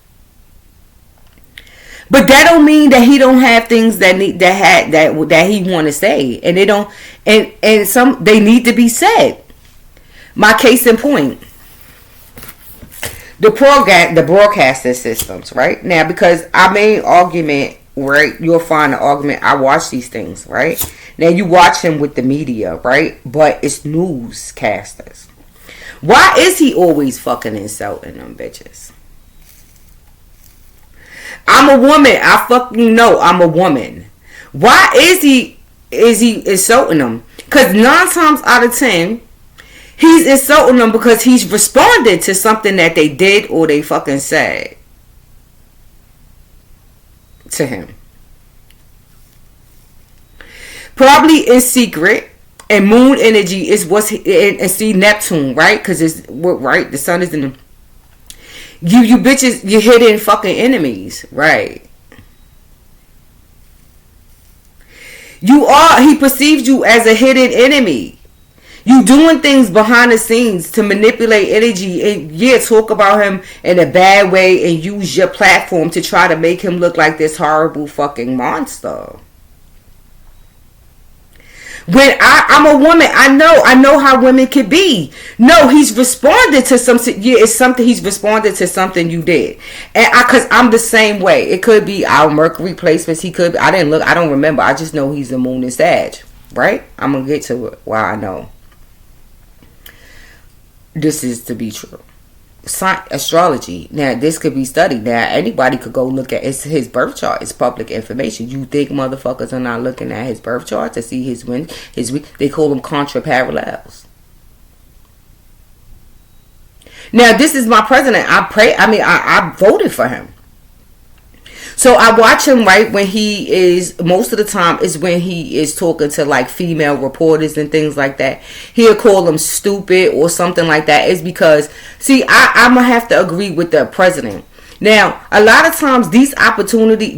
But that don't mean that he don't have things that he want to say, and they don't, and some they need to be said. My case in point, the broadcasting systems, right now, because our main argument, right? You'll find the argument. I watch these things, right? Now you watch him with the media, right? But it's newscasters. Why is he always fucking insulting them bitches? I'm a woman. I fucking know I'm a woman. Why is he insulting them? Because 9 times out of 10, he's insulting them because he's responded to something that they did or they fucking said to him. Probably in secret. And moon energy is what's and see Neptune, right? Because it's right. The sun is in the. You bitches, you hidden fucking enemies, right? He perceives you as a hidden enemy. You doing things behind the scenes to manipulate energy and talk about him in a bad way and use your platform to try to make him look like this horrible fucking monster. When I'm a woman, I know how women can be. No, he's responded to something. Yeah, it's something he's responded to something you did, and because I'm the same way. It could be our Mercury placements. He could be. I didn't look. I don't remember. I just know he's the moon in Sag, right? I'm gonna get to it. Why I know this is to be true. Astrology. Now this could be studied. Now anybody could go look at his birth chart. It's public information. You think motherfuckers are not looking at his birth chart to see his win? They call them contra parallels. Now this is my president. I voted for him. So I watch him right when he is, most of the time is when he is talking to like female reporters and things like that. He'll call them stupid or something like that. It's because, see, I'm going to have to agree with the president. Now, a lot of times these opportunity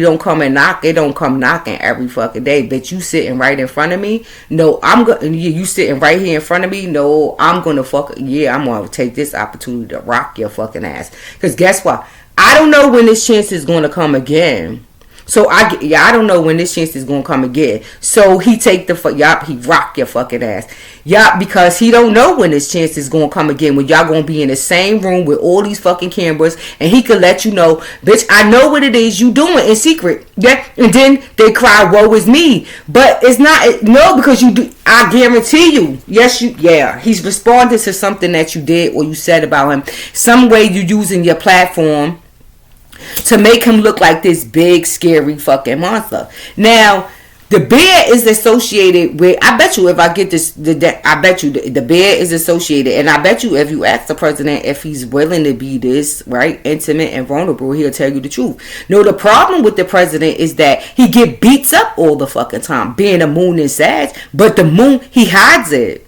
don't come and knock. It don't come knocking every fucking day. But you sitting right in front of me. No, you sitting right here in front of me. No, I'm going to take this opportunity to rock your fucking ass. Because guess what? I don't know when this chance is going to come again. So I don't know when this chance is going to come again. So he he rock your fucking ass. Because he don't know when this chance is going to come again. When y'all going to be in the same room with all these fucking cameras. And he could let you know, bitch, I know what it is you doing in secret. Yeah. And then they cry, woe is me. But it's not, no, because you do. I guarantee you. Yes, he's responding to something that you did or you said about him. Some way you using your platform to make him look like this big, scary fucking monster. Now, the bear is associated with, I bet you if I get this, I bet you the bear is associated, and I bet you if you ask the president if he's willing to be this, right, intimate and vulnerable, he'll tell you the truth. No, the problem with the president is that he get beats up all the fucking time, being a moon in Sag, but the moon, he hides it.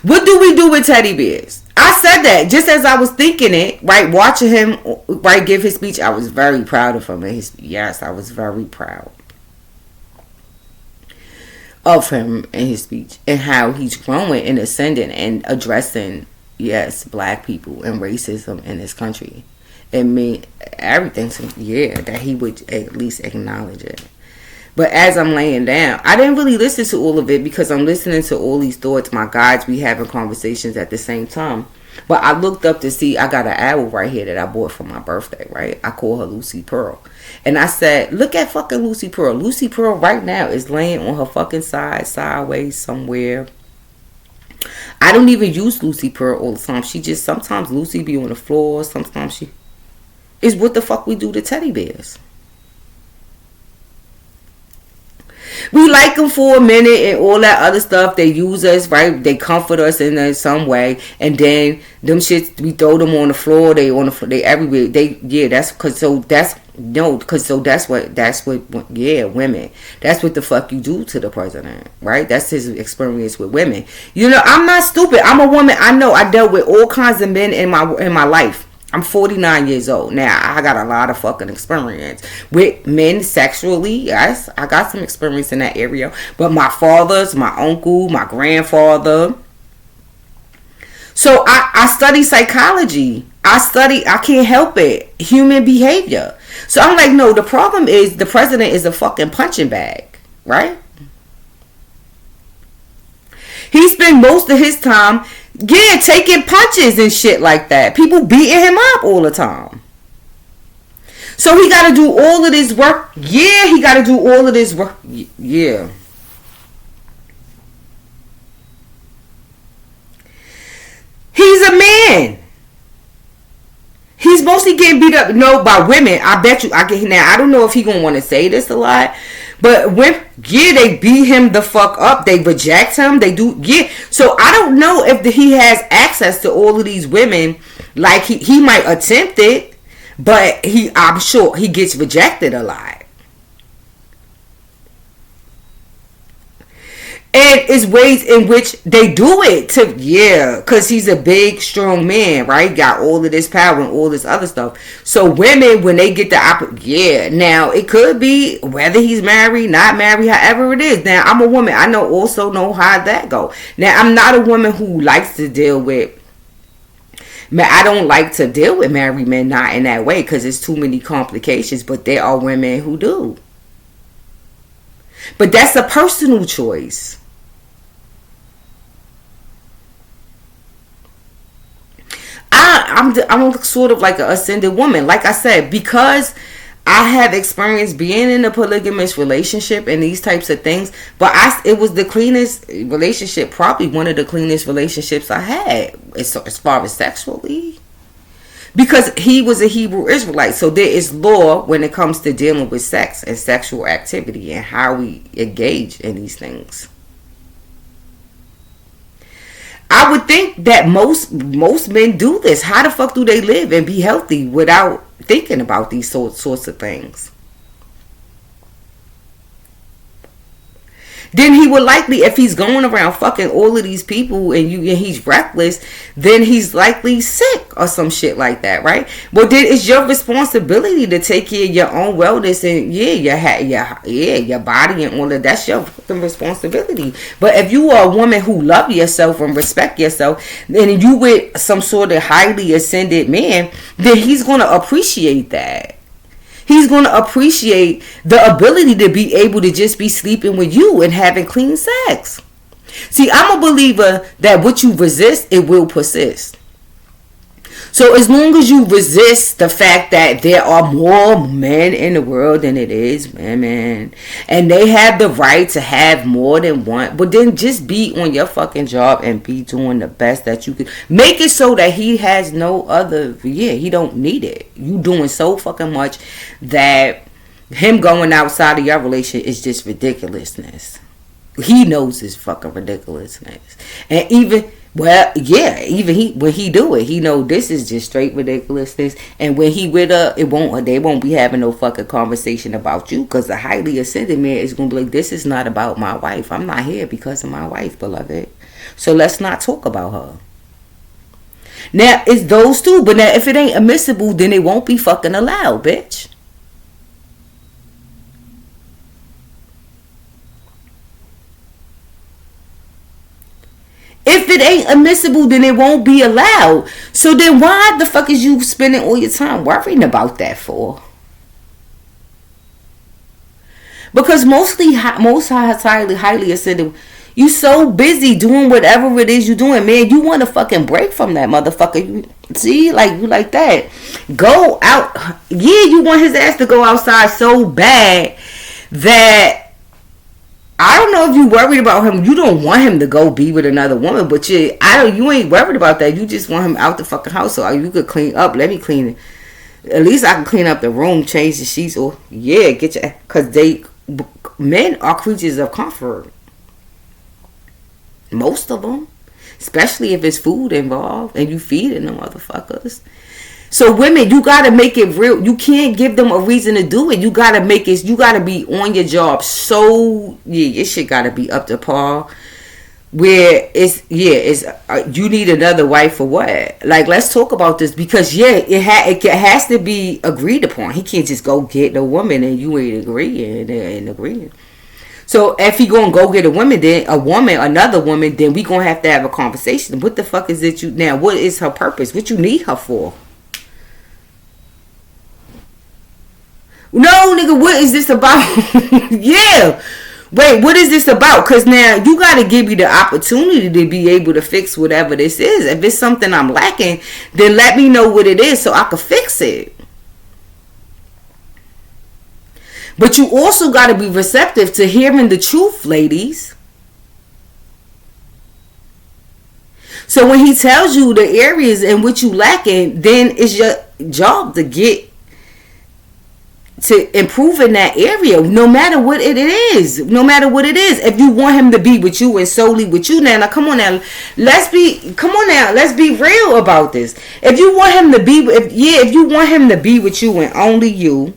What do we do with teddy bears? I said that just as I was thinking it, right? Watching him, right, give his speech, I was very proud of him. Yes, I was very proud of him in his speech and how he's growing and ascending and addressing, yes, black people and racism in this country. It mean everything, that he would at least acknowledge it. But as I'm laying down, I didn't really listen to all of it because I'm listening to all these thoughts. My guides be having conversations at the same time. But I looked up to see, I got an owl right here that I bought for my birthday, right? I call her Lucy Pearl. And I said, look at fucking Lucy Pearl. Lucy Pearl right now is laying on her fucking side, sideways somewhere. I don't even use Lucy Pearl all the time. She just, sometimes Lucy be on the floor. Sometimes she... Is what the fuck we do to teddy bears. We like them for a minute and all that other stuff. They use us, right? They comfort us in some way, and then them shits, we throw them on the floor. They on the floor. They everywhere. That's what women. That's what the fuck you do to the president, right? That's his experience with women. You know, I'm not stupid. I'm a woman. I know. I dealt with all kinds of men in my life. I'm 49 years old. Now, I got a lot of fucking experience with men sexually. Yes, I got some experience in that area. But my fathers, my uncle, my grandfather. So, I study psychology. I can't help it, human behavior. So, I'm like, no, the problem is the president is a fucking punching bag, right? He spent most of his time... taking punches and shit like that. People beating him up all the time. So he got to do all of this work. Yeah, he got to do all of this work. Yeah. He's a man. He's mostly getting beat up, by women. I bet you. I don't know if he gonna want to say this a lot. But they beat him the fuck up. They reject him. They do, So I don't know if he has access to all of these women. Like he might attempt it, but I'm sure he gets rejected a lot. And it's ways in which they do it because he's a big, strong man, right? Got all of this power and all this other stuff. So women, when they get the now it could be whether he's married, not married, however it is. Now I'm a woman. I also know how that go. Now I'm not a woman who likes to deal with. I don't like to deal with married men, not in that way, because it's too many complications. But there are women who do. But that's a personal choice. I'm sort of like an ascended woman. Like I said, because I have experience being in a polygamous relationship and these types of things. But it was the cleanest relationship, probably one of the cleanest relationships I had as far as sexually. Because he was a Hebrew Israelite. So there is law when it comes to dealing with sex and sexual activity and how we engage in these things. I would think that most men do this. How the fuck do they live and be healthy without thinking about these sorts of things? Then he would likely, if he's going around fucking all of these people and he's reckless, then he's likely sick or some shit like that, right? But then it's your responsibility to take care of your own wellness and your body and all of that's your fucking responsibility. But if you are a woman who love yourself and respect yourself, then you with some sort of highly ascended man, then he's gonna appreciate that. He's going to appreciate the ability to be able to just be sleeping with you and having clean sex. See, I'm a believer that what you resist, it will persist. So as long as you resist the fact that there are more men in the world than it is women, and they have the right to have more than one, but then just be on your fucking job and be doing the best that you can. Make it so that he has no other, he don't need it. You doing so fucking much that him going outside of your relationship is just ridiculousness. He knows his fucking ridiculousness. And even Well, yeah, even when he do it, he know this is just straight ridiculousness. And when he with her, they won't be having no fucking conversation about you, because the highly ascended man is gonna be like, this is not about my wife. I'm not here because of my wife, beloved. So let's not talk about her. Now it's those two, but now if it ain't admissible, then it won't be fucking allowed, bitch. If it ain't admissible, then it won't be allowed. So then why the fuck is you spending all your time worrying about that for? Because most highly ascended, you so busy doing whatever it is you doing, man. You want to fucking break from that motherfucker. You see, like you like that. Go out. Yeah, you want his ass to go outside so bad that I don't know if you worried about him. You don't want him to go be with another woman, but you ain't worried about that. You just want him out the fucking house so you could clean up. Let me clean it. At least I can clean up the room, change the sheets, or yeah, get your, because men are creatures of comfort. Most of them, especially if it's food involved and you feeding them motherfuckers. So women, you gotta make it real. You can't give them a reason to do it. You gotta make it. You gotta be on your job. So yeah, your shit gotta be up to par. Where it's you need another wife for what? Like, let's talk about this, because it has to be agreed upon. He can't just go get a woman and you ain't agreeing. So if he gonna go get another woman, then we gonna have to have a conversation. What the fuck is it now? What is her purpose? What you need her for? No, nigga, what is this about? Yeah. Wait, what is this about? Because now you got to give me the opportunity to be able to fix whatever this is. If it's something I'm lacking, then let me know what it is so I can fix it. But you also got to be receptive to hearing the truth, ladies. So when he tells you the areas in which you lacking, then it's your job to improve in that area, no matter what it is. If you want him to be with you and solely with you, now come on now, let's be real about this. If you want him to be with you and only you,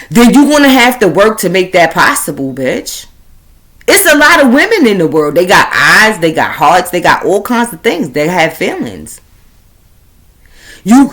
then you're gonna have to work to make that possible, bitch. It's a lot of women in the world. They got eyes, they got hearts, they got all kinds of things. They have feelings.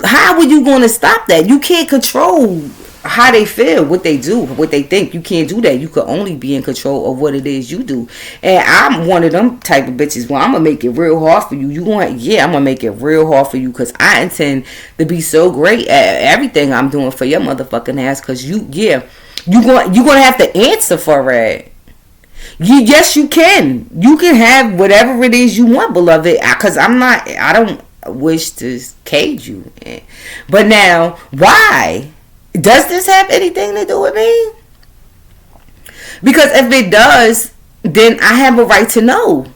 How are you going to stop that? You can't control how they feel, what they do, what they think. You can't do that. You can only be in control of what it is you do. And I'm one of them type of bitches where I'm going to make it real hard for you. I'm going to make it real hard for you, because I intend to be so great at everything I'm doing for your motherfucking ass, because you're going to have to answer for it. Yes, you can. You can have whatever it is you want, beloved, because I don't wish to cage you. But now, why? Does this have anything to do with me? Because if it does, then I have a right to know.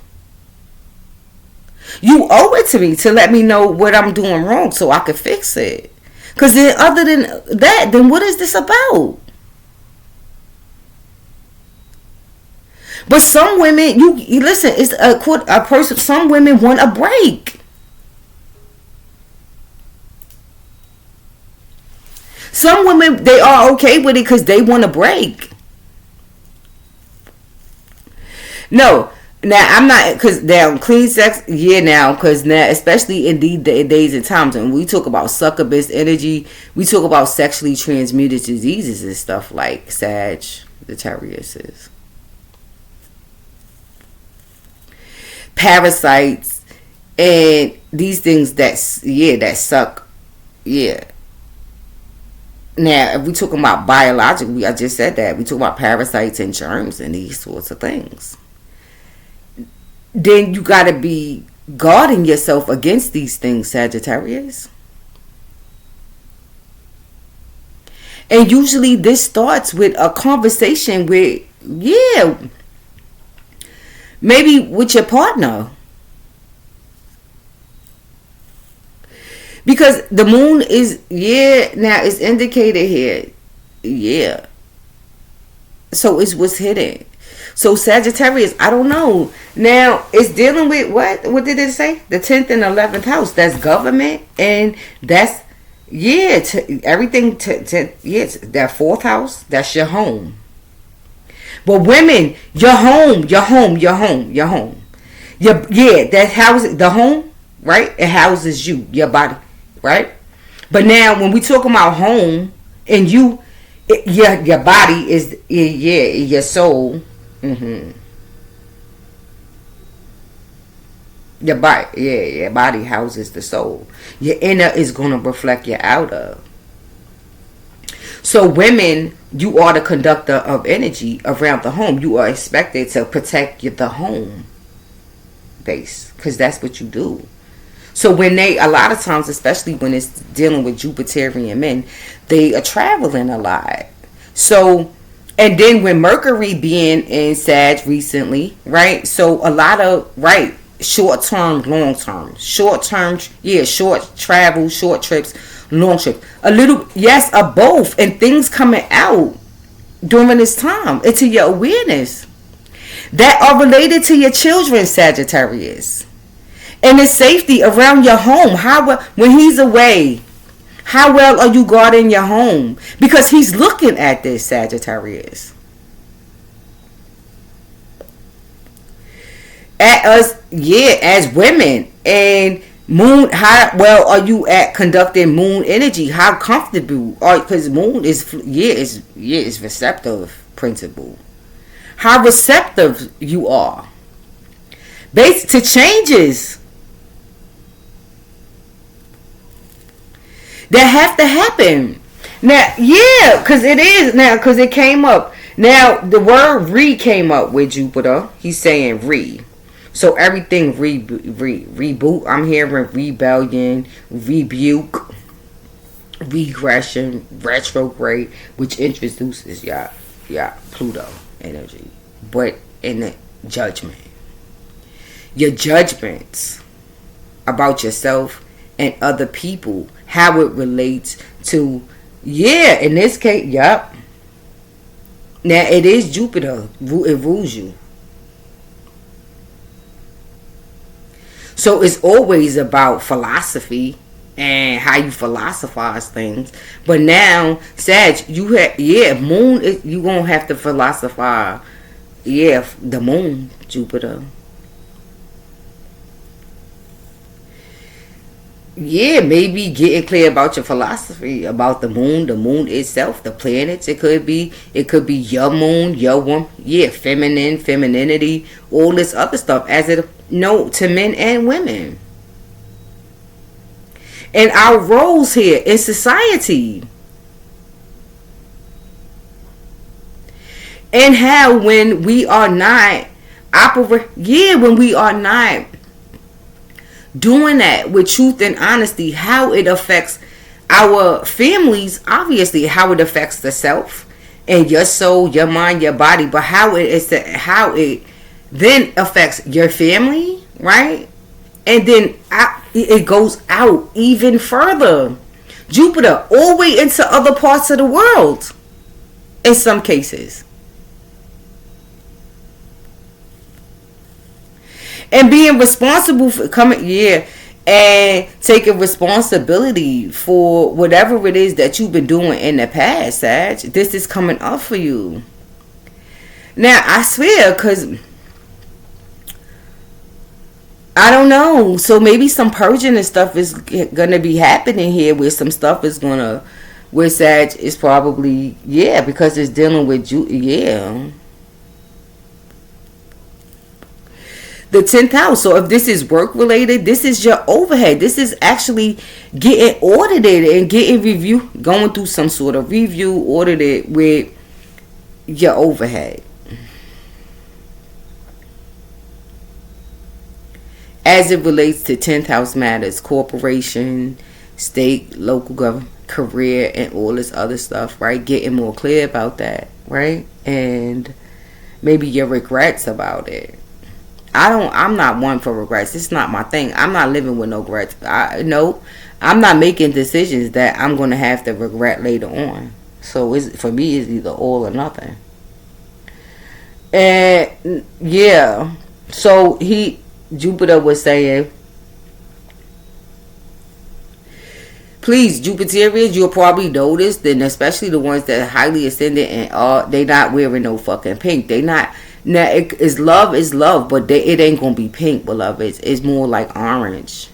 You owe it to me to let me know what I'm doing wrong so I can fix it. Because then other than that, then what is this about? But some women, you listen, it's a person, some women want a break. Some women, they are okay with it because they want a break. No, now I'm not, because now clean sex, because now, especially in these days and times, when we talk about succubus energy, we talk about sexually transmitted diseases and stuff like SAG, the Sagittarius, parasites, and these things that suck, yeah. Now, if we talking about biologically, I just said that. We talk about parasites and germs and these sorts of things. Then you got to be guarding yourself against these things, Sagittarius. And usually this starts with a conversation with, maybe with your partner. Because the moon is, now it's indicated here. So it's what's hidden. So Sagittarius, I don't know. Now it's dealing with what? What did it say? The 10th and 11th house. That's government, and that's everything. Yes, that 4th house. That's your home. But women, your home, your home, your home, your home. That houses the home, right? It houses you, your body, right? But now when we talk about home and you, your body is your soul. Your body, your body houses the soul. Your inner is gonna reflect your outer. So women, you are the conductor of energy around the home. You are expected to protect the home base, because that's what you do. So when a lot of times, especially when it's dealing with Jupiterian men, they are traveling a lot. So, and then when Mercury being in Sag recently, right? So a lot of, right, short term, long term. Short term, short travel, short trips, long trips. A little, yes, of both. And things coming out during this time into your awareness that are related to your children, Sagittarius. And the safety around your home. When he's away, how well are you guarding your home? Because he's looking at this, Sagittarius. At us, as women. And moon, how well are you at conducting moon energy? How comfortable are, because moon is receptive principle. How receptive you are based to changes that have to happen. Now, because it is now, because it came up. Now, the word re came up with Jupiter. He's saying re. So everything reboot. I'm hearing rebellion, rebuke, regression, retrograde, which introduces Pluto energy. But in the judgment. Your judgments about yourself and other people, how it relates to, in this case, Now it is Jupiter, it rules you. So it's always about philosophy and how you philosophize things. But now, Sag, you have, moon, you gonna have to philosophize, the moon, Jupiter. Maybe getting clear about your philosophy about the moon itself, the planets. It could be your moon, your woman, femininity, all this other stuff, as it to men and women, and our roles here in society, and how when we are not when we are not doing that with truth and honesty, how it affects our families, obviously, how it affects the self and your soul, your mind, your body, but how it then affects your family, right? And then it goes out even further. Jupiter, all the way into other parts of the world in some cases. And being responsible for and taking responsibility for whatever it is that you've been doing in the past, Sag. This is coming up for you. Now, I swear, because I don't know. So maybe some purging and stuff is going to be happening here, where some stuff is going to, where Sag is probably, because it's dealing with the 10th house. So if this is work related, this is your overhead. This is actually getting audited and getting review, going through some sort of review, audited with your overhead. As it relates to 10th house matters, corporation, state, local government, career, and all this other stuff, right? Getting more clear about that, right? And maybe your regrets about it. I'm not one for regrets. It's not my thing. I'm not living with no regrets. I'm not making decisions that I'm going to have to regret later on. So for me, it's either all or nothing. And yeah, so Jupiter was saying, please, Jupiterians, you'll probably notice, and especially the ones that are highly ascendant and they not wearing no fucking pink. They not. Now, is love, but it ain't gonna be pink, beloveds. It's more like oranges,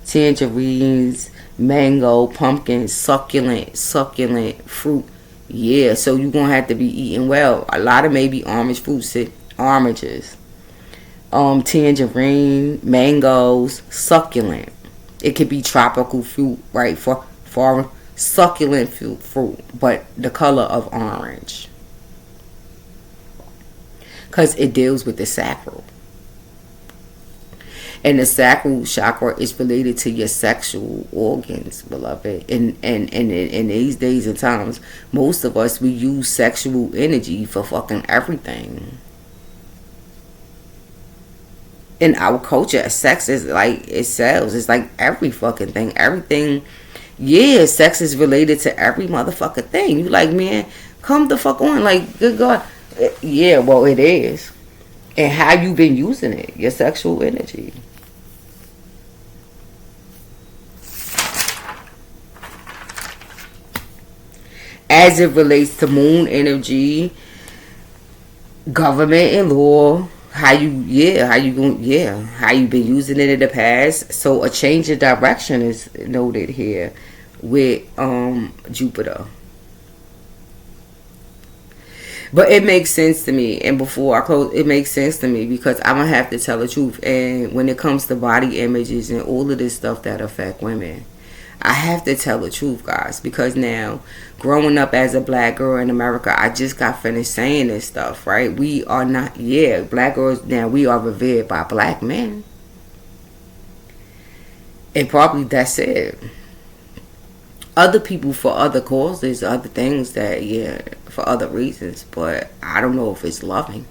tangerines, mango, pumpkin, succulent fruit. Yeah, so you're gonna have to be eating well. A lot of maybe orange fruits, oranges, tangerine, mangoes, succulent. It could be tropical fruit, right? For succulent fruit, but the color of orange, because it deals with the sacral. And the sacral chakra is related to your sexual organs, beloved. And in these days and times, most of us, we use sexual energy for fucking everything. In our culture, sex is like, it sells. It's like every fucking thing. Everything, yeah, sex is related to every motherfucking thing. You like, man, come the fuck on. Like, good God. Yeah, well, it is. And how you been using it, your sexual energy. As it relates to moon energy, government and law, how you been using it in the past. So a change of direction is noted here with Jupiter. But it makes sense to me, and before I close, it makes sense to me because I'm gonna have to tell the truth. And when it comes to body images and all of this stuff that affect women, I have to tell the truth, guys, because now, growing up as a black girl in America, I just got finished saying this stuff, right? We are not, black girls now, we are revered by black men. And probably that's it. Other people for other causes, other things that, for other reasons, but I don't know if it's loving.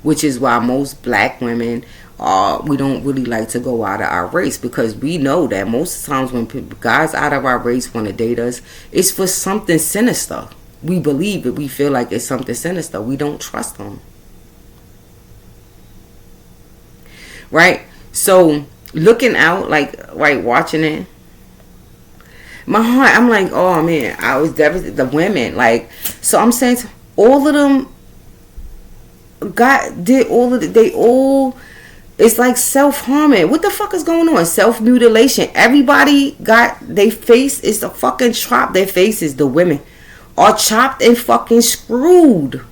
Which is why most black women, we don't really like to go out of our race, because we know that most of the times when guys out of our race want to date us, it's for something sinister. We believe it. We feel like it's something sinister. We don't trust them. Right? So, looking out, like, right, watching it, my heart, I'm like, oh man, I was devastated. The women, like, so I'm saying all of them did all of it. They all, it's like self-harming. What the fuck is going on? Self-mutilation. Everybody got their face is a fucking chop. Their faces, the women, are chopped and fucking screwed.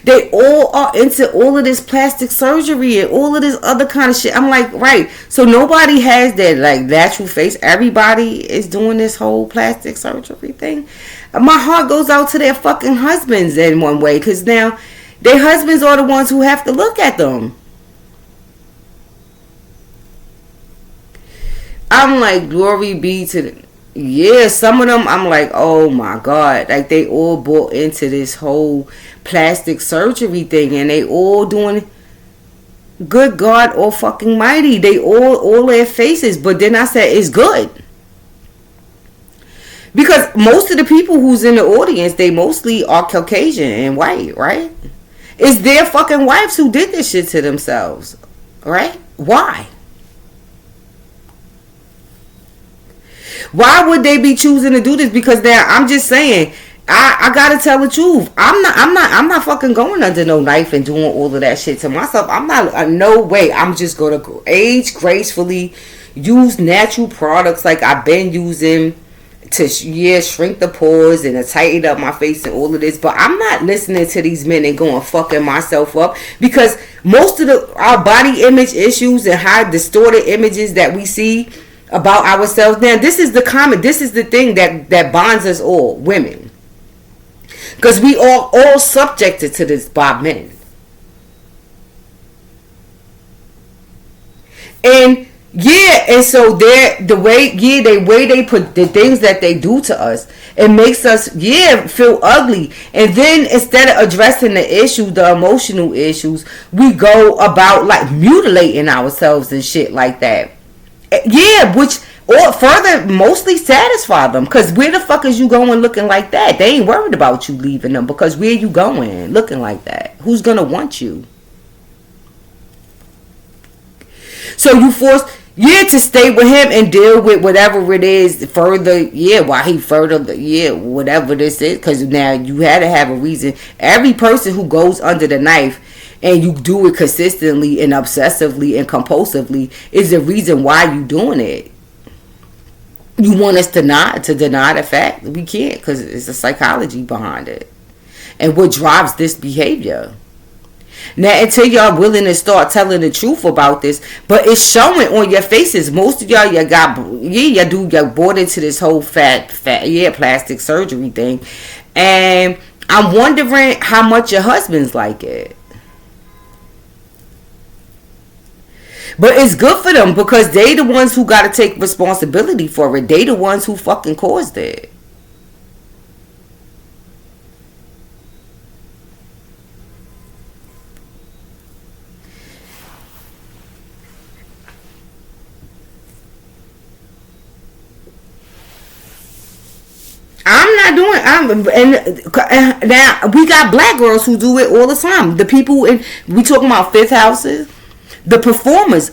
They all are into all of this plastic surgery and all of this other kind of shit. I'm like, right. So nobody has that like natural face. Everybody is doing this whole plastic surgery thing. My heart goes out to their fucking husbands in one way, because now their husbands are the ones who have to look at them. I'm like, glory be to them. Yeah, some of them, I'm like, oh my God. Like, they all bought into this whole plastic surgery thing, and they all doing, good God, all fucking mighty. They all their faces. But then I said, it's good. Because most of the people who's in the audience, they mostly are Caucasian and white, right? It's their fucking wives who did this shit to themselves, right? Why? Why would they be choosing to do this? Because I'm just saying, I gotta tell the truth. I'm not fucking going under no knife and doing all of that shit to myself. I'm not, no way. I'm just gonna age gracefully, use natural products like I've been using to shrink the pores and to tighten up my face and all of this. But I'm not listening to these men and going fucking myself up, because most of our body image issues and how distorted images that we see about ourselves now, this is the thing that bonds us all, women, because we are all subjected to this by men. And and so the way they put the things that they do to us, it makes us feel ugly. And then instead of addressing the issue, the emotional issues, we go about like mutilating ourselves and shit like that. Which Or further, mostly satisfy them. Because where the fuck is you going looking like that? They ain't worried about you leaving them. Because where you going looking like that? Who's going to want you? So you forced, to stay with him and deal with whatever it is further, while he further, whatever this is. Because now you had to have a reason. Every person who goes under the knife and you do it consistently and obsessively and compulsively is the reason why you doing it. You want us to deny the fact? We can't, because it's the psychology behind it. And what drives this behavior. Now, until y'all willing to start telling the truth about this, but it's showing on your faces. Most of y'all, y'all bought into this whole plastic surgery thing. And I'm wondering how much your husband's like it. But it's good for them because they the ones who got to take responsibility for it. They the ones who fucking caused it. And now we got black girls who do it all the time. The people we talking about fifth houses. The performers,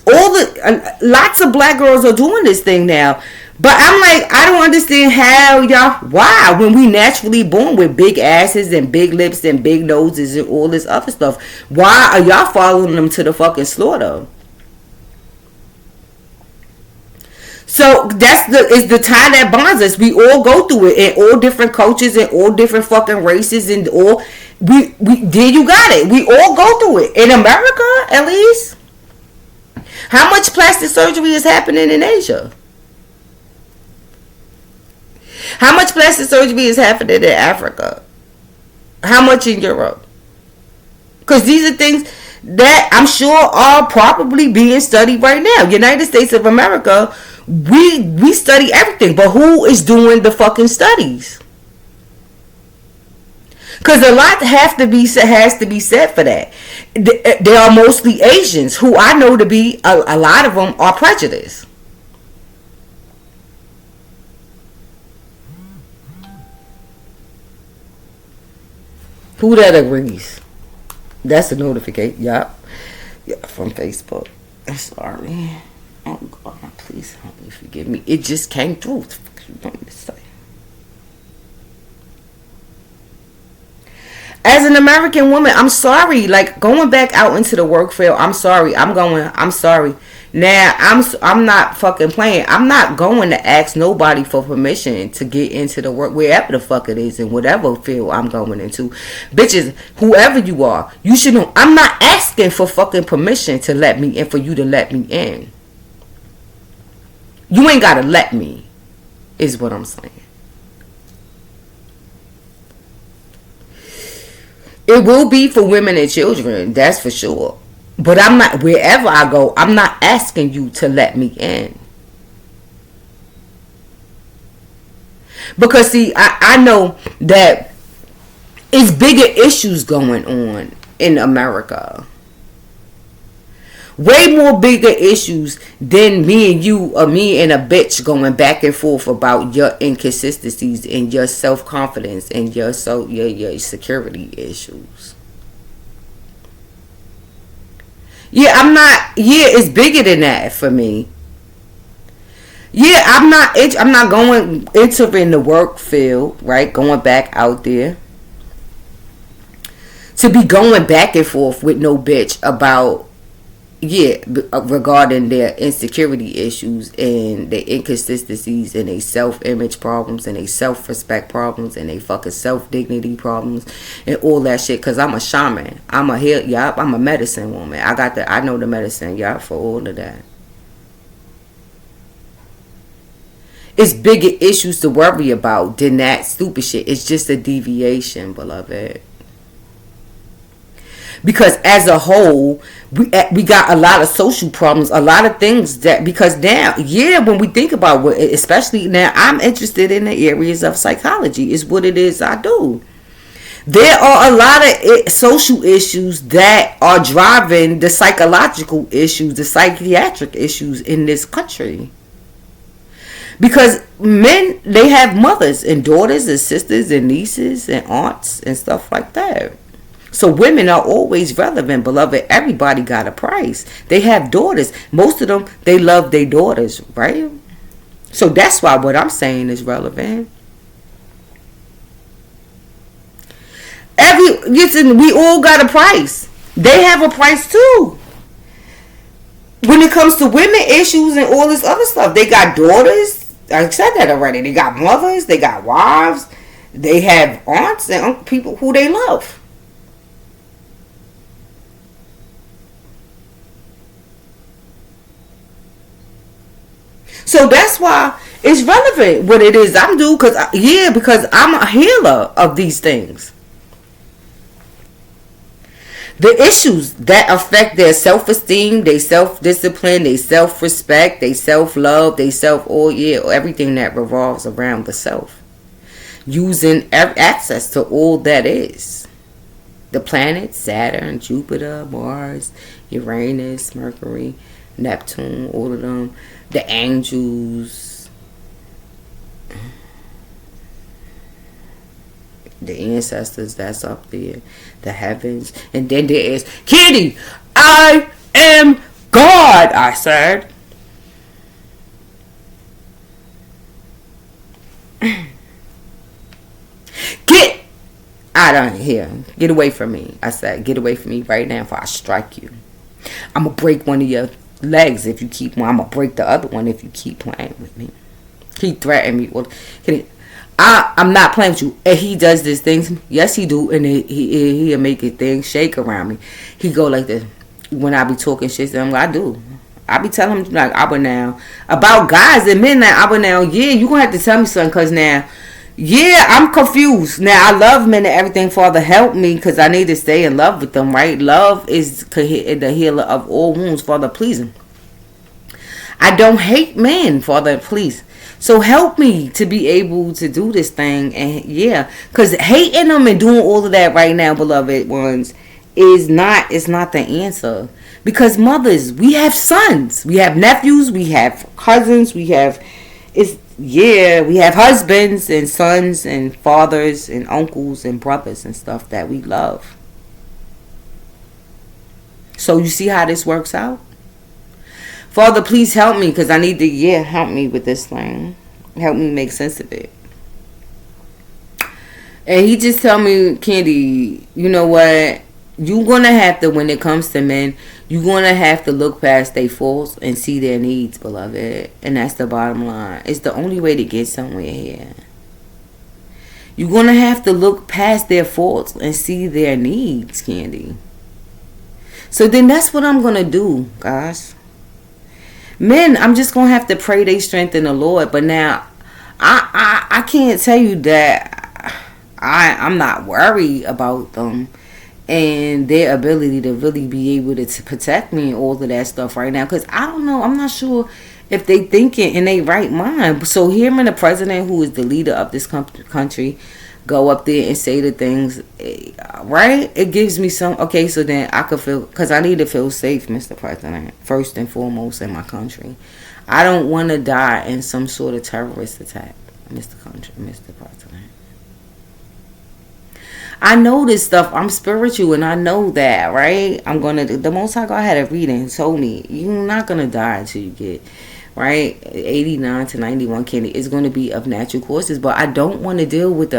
lots of black girls are doing this thing now. But I'm like, I don't understand why, when we naturally born with big asses and big lips and big noses and all this other stuff, why are y'all following them to the fucking slaughter? So it's the tie that bonds us. We all go through it in all different cultures and all different fucking races and all. You got it. We all go through it in America, at least. How much plastic surgery is happening in Asia? How much plastic surgery is happening in Africa? How much in Europe? Because these are things that I'm sure are probably being studied right now. United States of America, we study everything, but who is doing the fucking studies? Because a lot has to be said for that. They are mostly Asians, who I know to be a lot of them are prejudiced. Who that agrees? That's a notification. Yup. Yeah, from Facebook. I'm sorry. Oh God, please help me, forgive me. It just came through. What the fuck you want me to say? As an American woman, I'm sorry. Like, going back out into the work field, I'm sorry. I'm sorry. Now, I'm not fucking playing. I'm not going to ask nobody for permission to get into the work, wherever the fuck it is, in whatever field I'm going into. Bitches, whoever you are, you should know. I'm not asking for fucking permission to let me in, for you to let me in. You ain't gotta let me, is what I'm saying. It will be for women and children, that's for sure. But I'm not, wherever I go, I'm not asking you to let me in. Because see, I know that it's bigger issues going on in America. Way more bigger issues than me and you, or me and a bitch going back and forth about your inconsistencies and your self-confidence and your security issues. It's bigger than that for me. I'm not going entering the work field, right? Going back out there to be going back and forth with no bitch about regarding their insecurity issues and their inconsistencies and their self-image problems and their self-respect problems and their fucking self-dignity problems and all that shit. Cause I'm a shaman. I'm a medicine woman. I know the medicine, for all of that. It's bigger issues to worry about than that stupid shit. It's just a deviation, beloved. Because as a whole, we got a lot of social problems, a lot of things that, because now, when we think about what, especially now, I'm interested in the areas of psychology, is what it is I do. There are a lot of social issues that are driving the psychological issues, the psychiatric issues in this country. Because men, they have mothers and daughters and sisters and nieces and aunts and stuff like that. So women are always relevant, beloved. Everybody got a price. They have daughters. Most of them, they love their daughters, right? So that's why what I'm saying is relevant. Listen, we all got a price. They have a price too. When it comes to women issues and all this other stuff, they got daughters. I said that already. They got mothers. They got wives. They have aunts and people who they love. So that's why it's relevant what it is I'm doing. Because I'm a healer of these things. The issues that affect their self-esteem, their self-discipline, their self-respect, their self-love, everything that revolves around the self. Using access to all that is. The planets, Saturn, Jupiter, Mars, Uranus, Mercury, Neptune, all of them. The angels, the ancestors that's up there, the heavens. And then there is, Kitty, I am God, I said. Get out of here. Get away from me. I said, get away from me right now before I strike you. I'm going to break one of your legs if you keep one. I'm gonna break the other one if you keep playing with me. He threatened me. Well, I'm not playing with you. And he does these things. Yes, he do. And he'll make it things shake around me. He go like this when I be talking shit to him. I do. I be telling him like Abba now about guys and men like Abba now. Yeah, you gonna have to tell me something because now. Yeah, I'm confused. Now, I love men and everything. Father, help me because I need to stay in love with them, right? Love is the healer of all wounds. Father, please. I don't hate men, Father, please. So help me to be able to do this thing. And yeah, because hating them and doing all of that right now, beloved ones, is not the answer. Because mothers, we have sons. We have nephews. We have cousins. We have husbands and sons and fathers and uncles and brothers and stuff that we love. So you see how this works out? Father, please help me because I need to, help me with this thing. Help me make sense of it. And he just tell me, Candy, you know what? You're going to have to, when it comes to men, you're going to have to look past their faults and see their needs, beloved. And that's the bottom line. It's the only way to get somewhere here. You're going to have to look past their faults and see their needs, Candy. So then that's what I'm going to do, guys. Men, I'm just going to have to pray they strength in the Lord. But now, I can't tell you that I'm not worried about them and their ability to really be able to protect me and all of that stuff right now. Because I don't know. I'm not sure if they thinking in their right mind. So hearing the president, who is the leader of this country, go up there and say the things, right? It gives me some, okay, so then I could feel, because I need to feel safe, Mr. President, first and foremost in my country. I don't want to die in some sort of terrorist attack, Mr. President. I know this stuff. I'm spiritual and I know that, right? The Most High God had a reading and told me, you're not going to die until you get, right, 89 to 91 candy. It's going to be of natural causes, but I don't want to deal with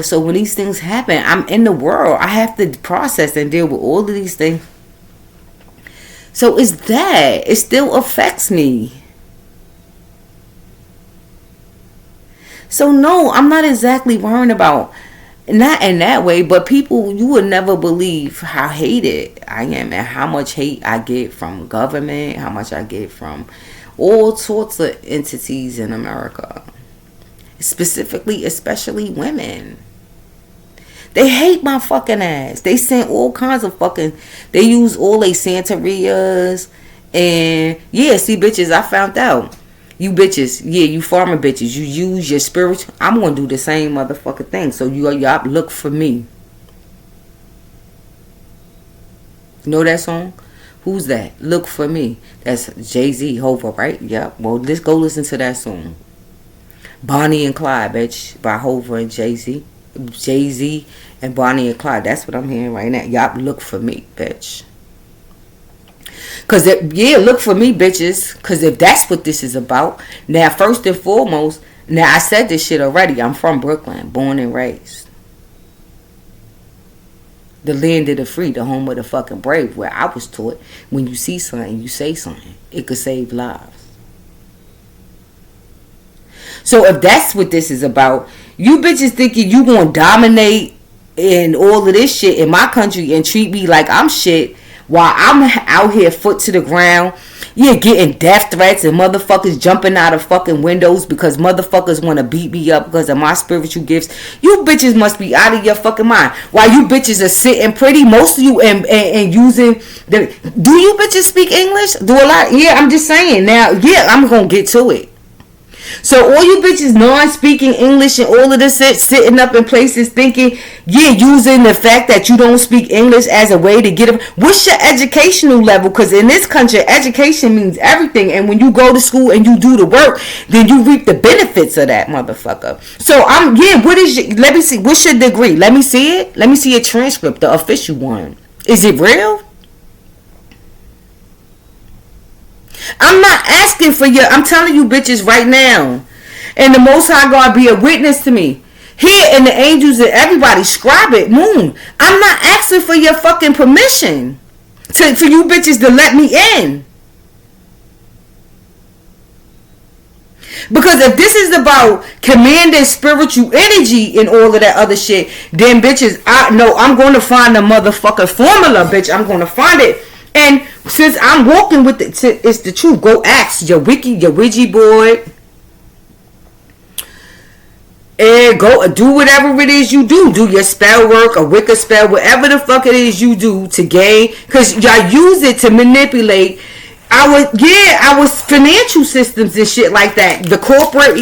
so when these things happen, I'm in the world. I have to process and deal with all of these things. So it's that. It still affects me. So no, I'm not exactly worrying about, not in that way, but people, you would never believe how hated I am and how much hate I get from government, how much I get from all sorts of entities in America. Specifically, especially women. They hate my fucking ass. They send all kinds of they use all they Santerias and see bitches, I found out. You bitches, you farmer bitches, you use your spiritual. I'm going to do the same motherfucking thing. So y'all look for me. You know that song? Who's that? Look for me. That's Jay-Z, Hova, right? Yep. Well, let's go listen to that song. Bonnie and Clyde, bitch, by Hova and Jay-Z. Jay-Z and Bonnie and Clyde. That's what I'm hearing right now. Y'all look for me, bitch. Cause look for me, bitches. Cause if that's what this is about, now first and foremost, now I said this shit already. I'm from Brooklyn, born and raised. The land of the free, the home of the fucking brave, where I was taught when you see something, you say something. It could save lives. So if that's what this is about, you bitches thinking you gonna dominate and all of this shit in my country and treat me like I'm shit while I'm out here foot to the ground. Yeah, getting death threats and motherfuckers jumping out of fucking windows because motherfuckers want to beat me up because of my spiritual gifts. You bitches must be out of your fucking mind. While you bitches are sitting pretty, most of you and using the... Do you bitches speak English? Do a lot? Yeah, I'm just saying. Now, yeah, I'm going to get to it. So all you bitches non-speaking English and all of this shit, sitting up in places thinking, yeah, using the fact that you don't speak English as a way to get them. What's your educational level? Because in this country, education means everything. And when you go to school and you do the work, then you reap the benefits of that motherfucker. So let me see, what's your degree? Let me see it. Let me see a transcript, the official one. Is it real? I'm not asking for I'm telling you bitches right now. And the Most High God be a witness to me. Here and the angels and everybody, scribe it, moon. I'm not asking for your fucking permission for you bitches to let me in. Because if this is about commanding spiritual energy and all of that other shit, then bitches, I'm going to find the motherfucking formula, bitch. I'm going to find it. And since I'm walking with it, it's the truth. Go ask your Ouija board. And go do whatever it is you do. Do your spell work, a Wicca spell, whatever the fuck it is you do to gain. Because y'all use it to manipulate our financial systems and shit like that. The corporate,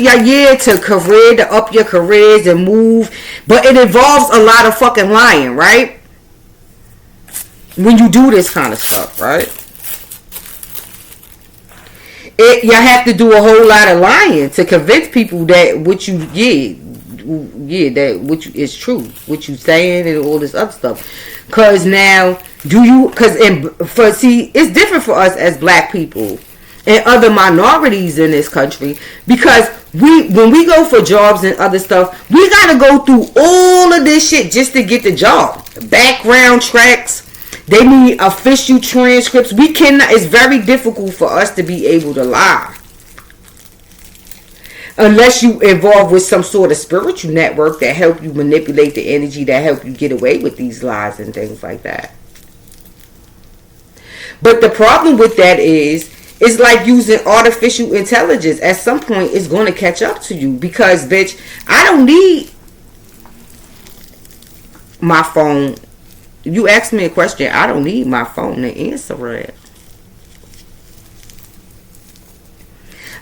to up your careers and move. But it involves a lot of fucking lying, right? When you do this kind of stuff, right? Y'all have to do a whole lot of lying to convince people that what you is true, what you saying and all this other stuff. Cause now, it's different for us as black people and other minorities in this country, because when we go for jobs and other stuff, we gotta go through all of this shit just to get the job. Background checks. They need official transcripts. It's very difficult for us to be able to lie. Unless you involved with some sort of spiritual network that help you manipulate the energy, that help you get away with these lies and things like that. But the problem with that is, it's like using artificial intelligence. At some point, it's going to catch up to you. Because, bitch, I don't need my phone. You ask me a question, I don't need my phone to answer it.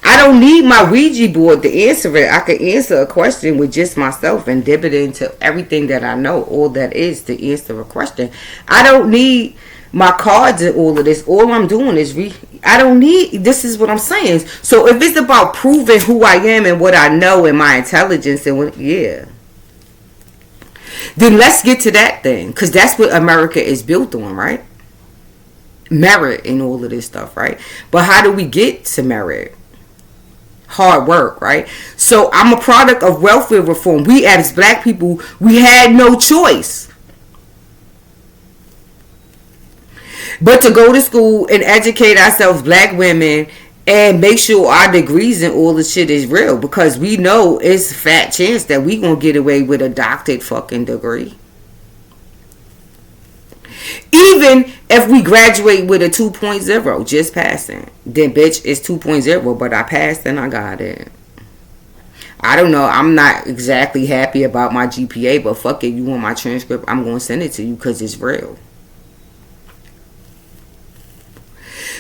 I don't need my Ouija board to answer it. I can answer a question with just myself and dip it into everything that I know. All that is to answer a question. I don't need my cards and all of this. All I'm doing is this is what I'm saying. So if it's about proving who I am and what I know and my intelligence and then let's get to that thing. Because that's what America is built on, right? Merit and all of this stuff, right? But how do we get to merit? Hard work, right? So I'm a product of welfare reform. We as black people, we had no choice but to go to school and educate ourselves, black women, and make sure our degrees and all the shit is real, because we know it's a fat chance that we gonna get away with a doctorate fucking degree. Even if we graduate with a 2.0, just passing, then bitch, it's 2.0, but I passed and I got it. I don't know, I'm not exactly happy about my GPA, but fuck it, you want my transcript, I'm gonna send it to you because it's real.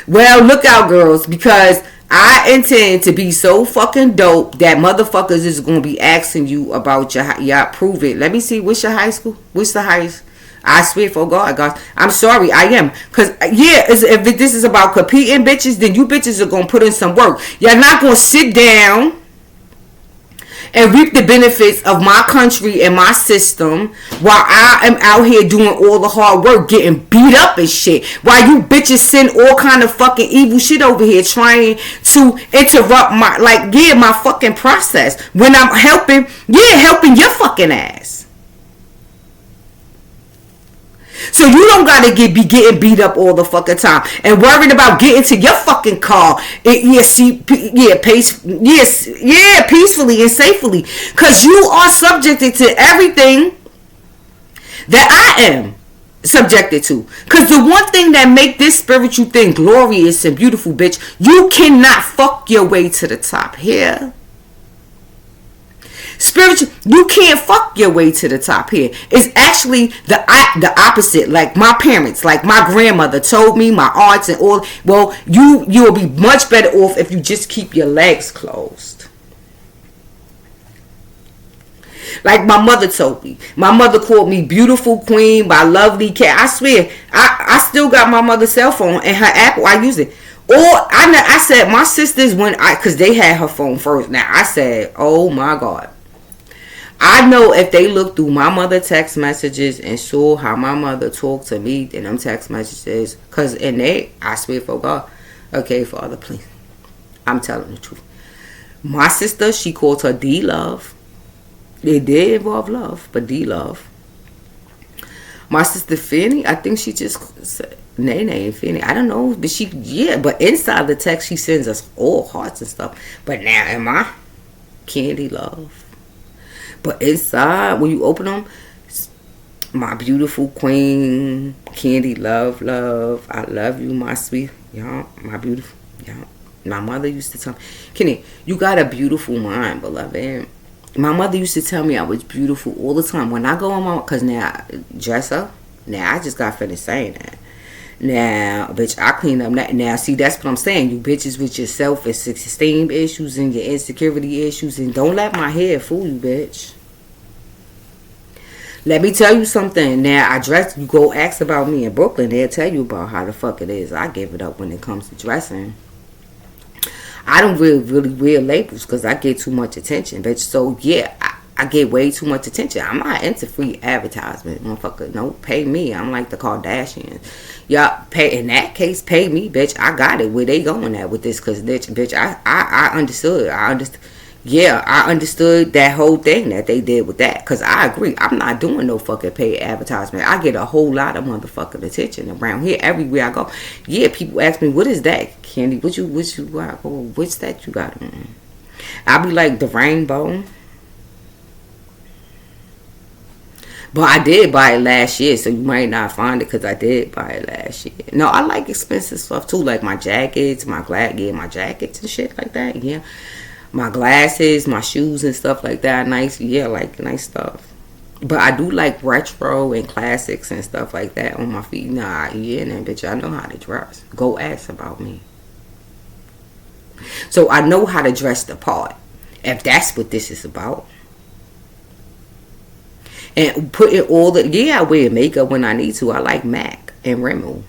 Well, look out, girls, because I intend to be so fucking dope that motherfuckers is going to be asking you about y'all prove it. Let me see, what's your high school? What's the highest? I swear for God, guys. I'm sorry, I am. Because, if this is about competing bitches, then you bitches are going to put in some work. Y'all not going to sit down and reap the benefits of my country and my system while I am out here doing all the hard work, getting beat up and shit, while you bitches send all kind of fucking evil shit over here trying to interrupt my fucking process when I'm helping your fucking ass. So you don't gotta be getting beat up all the fucking time and worrying about getting to your fucking car. Peacefully and safely, cause you are subjected to everything that I am subjected to. Cause the one thing that make this spiritual thing glorious and beautiful, bitch, you cannot fuck your way to the top here. Spiritual, you can't fuck your way to the top here. It's actually the opposite. Like my parents, like my grandmother told me, my aunts and all. Well, you'll be much better off if you just keep your legs closed. Like my mother told me. My mother called me beautiful queen, my lovely cat. I swear, I still got my mother's cell phone and her Apple. I use it. Or I said my sisters because they had her phone first. Now I said, oh my God. I know if they looked through my mother text messages and saw how my mother talked to me in them text messages, I swear for God, okay, Father, please, I'm telling the truth. My sister, she called her D-Love. It did involve love, but D-Love. My sister Fanny, I think she just said Nene and Fanny. I don't know, but but inside the text, she sends us all hearts and stuff. But now, am I Candy Love? But inside, when you open them, my beautiful queen, Candy Love, I love you, my sweet, my beautiful, My mother used to tell me, Kenny, you got a beautiful mind, beloved. My mother used to tell me I was beautiful all the time. When I go on because now, dresser, I just got finished saying that. Now, bitch, I clean up that. Now, see, that's what I'm saying. You bitches with your self-esteem issues and your insecurity issues. And don't let my hair fool you, bitch. Let me tell you something. Now, you go ask about me in Brooklyn. They'll tell you about how the fuck it is. I give it up when it comes to dressing. I don't really wear labels because I get too much attention, bitch. So, yeah, I get way too much attention. I'm not into free advertisement, motherfucker. No, pay me. I'm like the Kardashians. Y'all pay, in that case, pay me, bitch. I got it. Where they going at with this? Because, bitch, I understood. Yeah, I understood that whole thing that they did with that. Because I agree. I'm not doing no fucking paid advertisement. I get a whole lot of motherfucking attention around here everywhere I go. Yeah, people ask me, what is that, Candy? Which got? What's that you got on? I'll be like, the rainbow. But I did buy it last year, so you might not find it because I did buy it last year. No, I like expensive stuff too, like my jackets, my jackets and shit like that. Yeah, my glasses, my shoes and stuff like that. Nice stuff. But I do like retro and classics and stuff like that on my feet. Bitch, I know how to dress. Go ask about me. So I know how to dress the part, if that's what this is about. And put in I wear makeup when I need to. I like MAC and Rimmel.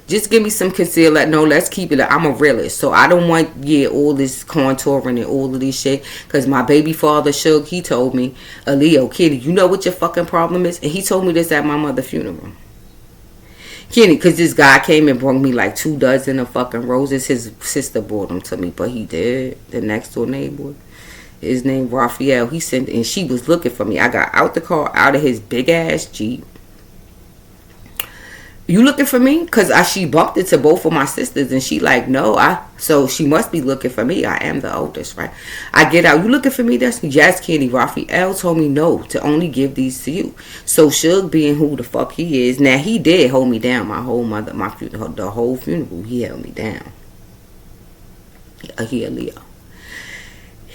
Just give me some concealer. No, let's keep it. I'm a realist. So I don't want, all this contouring and all of this shit. Because my baby father, Shug, he told me, Leo, Kenny, you know what your fucking problem is? And he told me this at my mother's funeral. Kenny, because this guy came and brought me like 2 dozen of fucking roses. His sister brought them to me. But he did. The next door neighbor. His name Raphael. He sent, and she was looking for me. I got out the car, out of his big ass Jeep. You looking for me? Because she bumped into both of my sisters, and she like, no, so she must be looking for me. I am the oldest, right? I get out. You looking for me? That's yes, Kenny. Raphael told me no, to only give these to you. So Shug, being who the fuck he is, now he did hold me down. My funeral, the whole funeral, he held me down. He a Leo.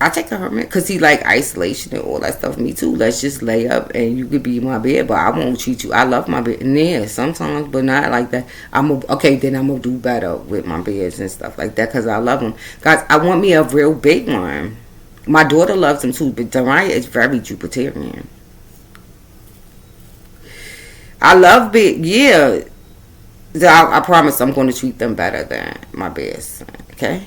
I take a hermit because he like isolation and all that stuff. Me too. Let's just lay up and you could be in my bed, but I won't cheat you. I love my bed. And yeah, sometimes, but not like that. Okay, then I'm gonna do better with my beds and stuff like that because I love them. Guys, I want me a real big one. My daughter loves them too, but Dariah is very Jupiterian. I love big, yeah. I promise I'm going to treat them better than my beds. Okay?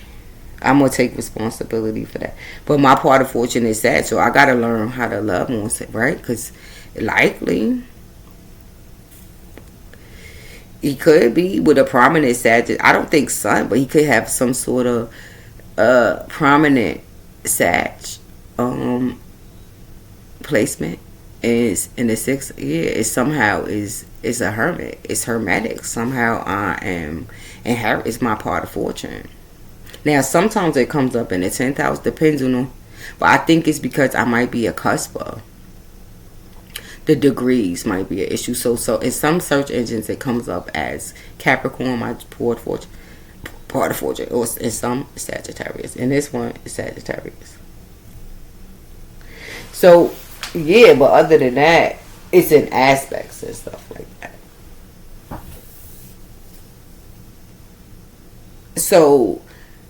I'm going to take responsibility for that. But my part of fortune is that, so I got to learn how to love on it, right? Because likely, he could be with a prominent Sag. I don't think Sun, but he could have some sort of prominent Sag placement. Is in the sixth, yeah, it somehow is a hermit. It's hermetic. Somehow I am inherit. It's my part of fortune. Now sometimes it comes up in the 10th house, depends on them. But I think it's because I might be a cusper. The degrees might be an issue. So in some search engines it comes up as Capricorn, my part of fortune, or in some Sagittarius. And this one is Sagittarius. So yeah, but other than that, it's in aspects and stuff like that. So,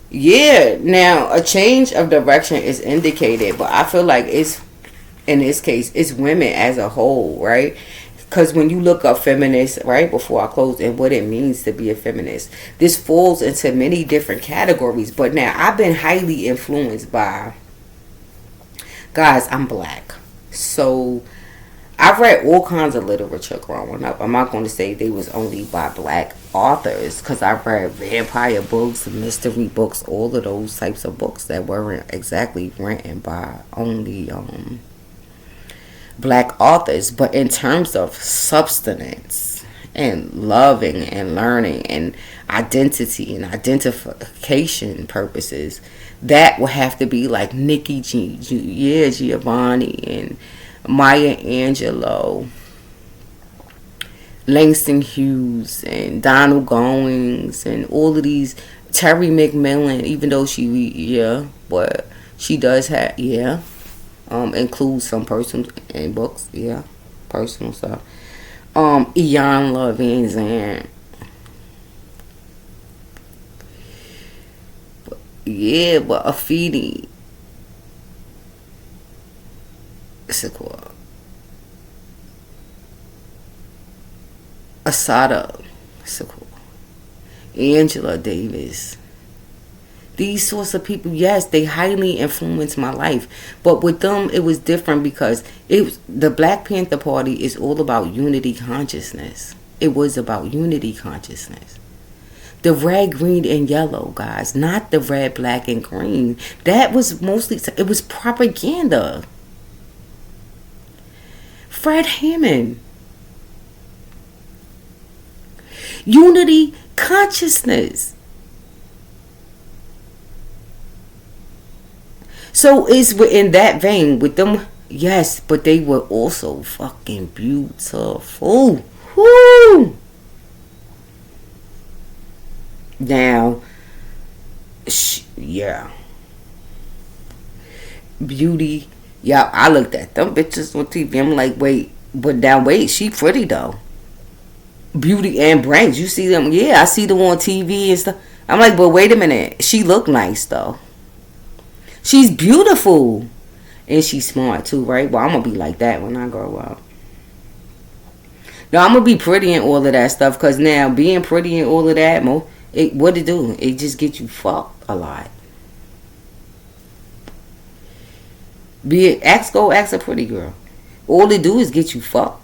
yeah, now a change of direction is indicated, but I feel like it's, in this case, it's women as a whole, right? Because when you look up feminist, right, before I close, and what it means to be a feminist, this falls into many different categories. But now, I've been highly influenced by, guys, I'm black. So I've read all kinds of literature growing up. I'm not going to say they was only by black authors because I've read vampire books, mystery books, all of those types of books that weren't exactly written by only black authors. But in terms of substance and loving and learning and identity and identification purposes, that will have to be like Nikki Giovanni and Maya Angelou, Langston Hughes and Donald Goings and all of these, Terry McMillan, even though but she does have, includes some personal in books, personal stuff. Iyanla Vanzant. Yeah, but Afeni Sequoia, Asada Sequoia, Angela Davis. These sorts of people, yes, they highly influenced my life. But with them, it was different because the Black Panther Party is all about unity consciousness. It was about unity consciousness. The red, green, and yellow, guys. Not the red, black, and green. That was mostly, it was propaganda. Fred Hammond. Unity consciousness. So it's in that vein with them, yes, but they were also fucking beautiful. Woo! Now, yeah. Beauty. Yeah, I looked at them bitches on TV. I'm like, wait, she pretty though. Beauty and brains. You see them? Yeah, I see them on TV and stuff. I'm like, but wait a minute. She look nice though. She's beautiful. And she's smart too, right? Well, I'm going to be like that when I grow up. No, I'm going to be pretty and all of that stuff. Because now, being pretty and all of that, what it do? It just get you fucked a lot. Ask a pretty girl. All it do is get you fucked.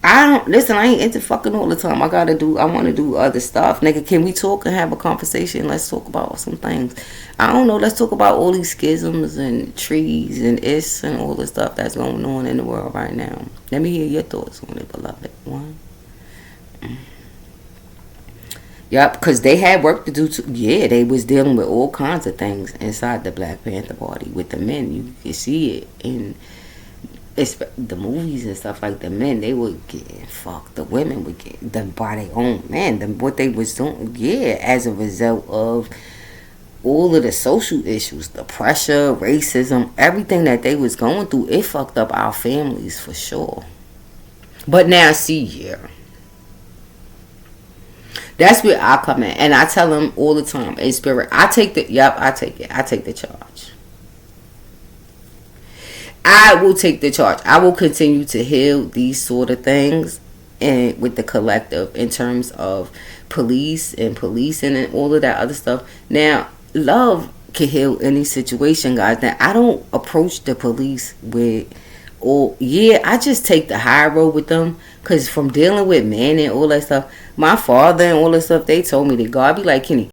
I ain't into fucking all the time. I want to do other stuff. Nigga, can we talk and have a conversation? Let's talk about some things. I don't know. Let's talk about all these schisms and trees and and all the stuff that's going on in the world right now. Let me hear your thoughts on it, beloved one. Yep, because they had work to do too. Yeah, they was dealing with all kinds of things inside the Black Panther Party with the men. You can see it in the movies and stuff. Like the men, they were getting fucked. The women would get them by their own men. What they was doing, as a result of all of the social issues, the pressure, racism, everything that they was going through, it fucked up our families for sure. But now, see, yeah, that's where I come in, and I tell them all the time, "Hey, Spirit, I take the I take it. I take the charge. I will take the charge. I will continue to heal these sort of things, and with the collective in terms of police and policing and all of that other stuff. Now, love can heal any situation, guys. Now, I don't approach the police with, oh yeah, I just take the high road with them, because from dealing with men and all that stuff, my father and all that stuff, they told me that God be like, Kenny,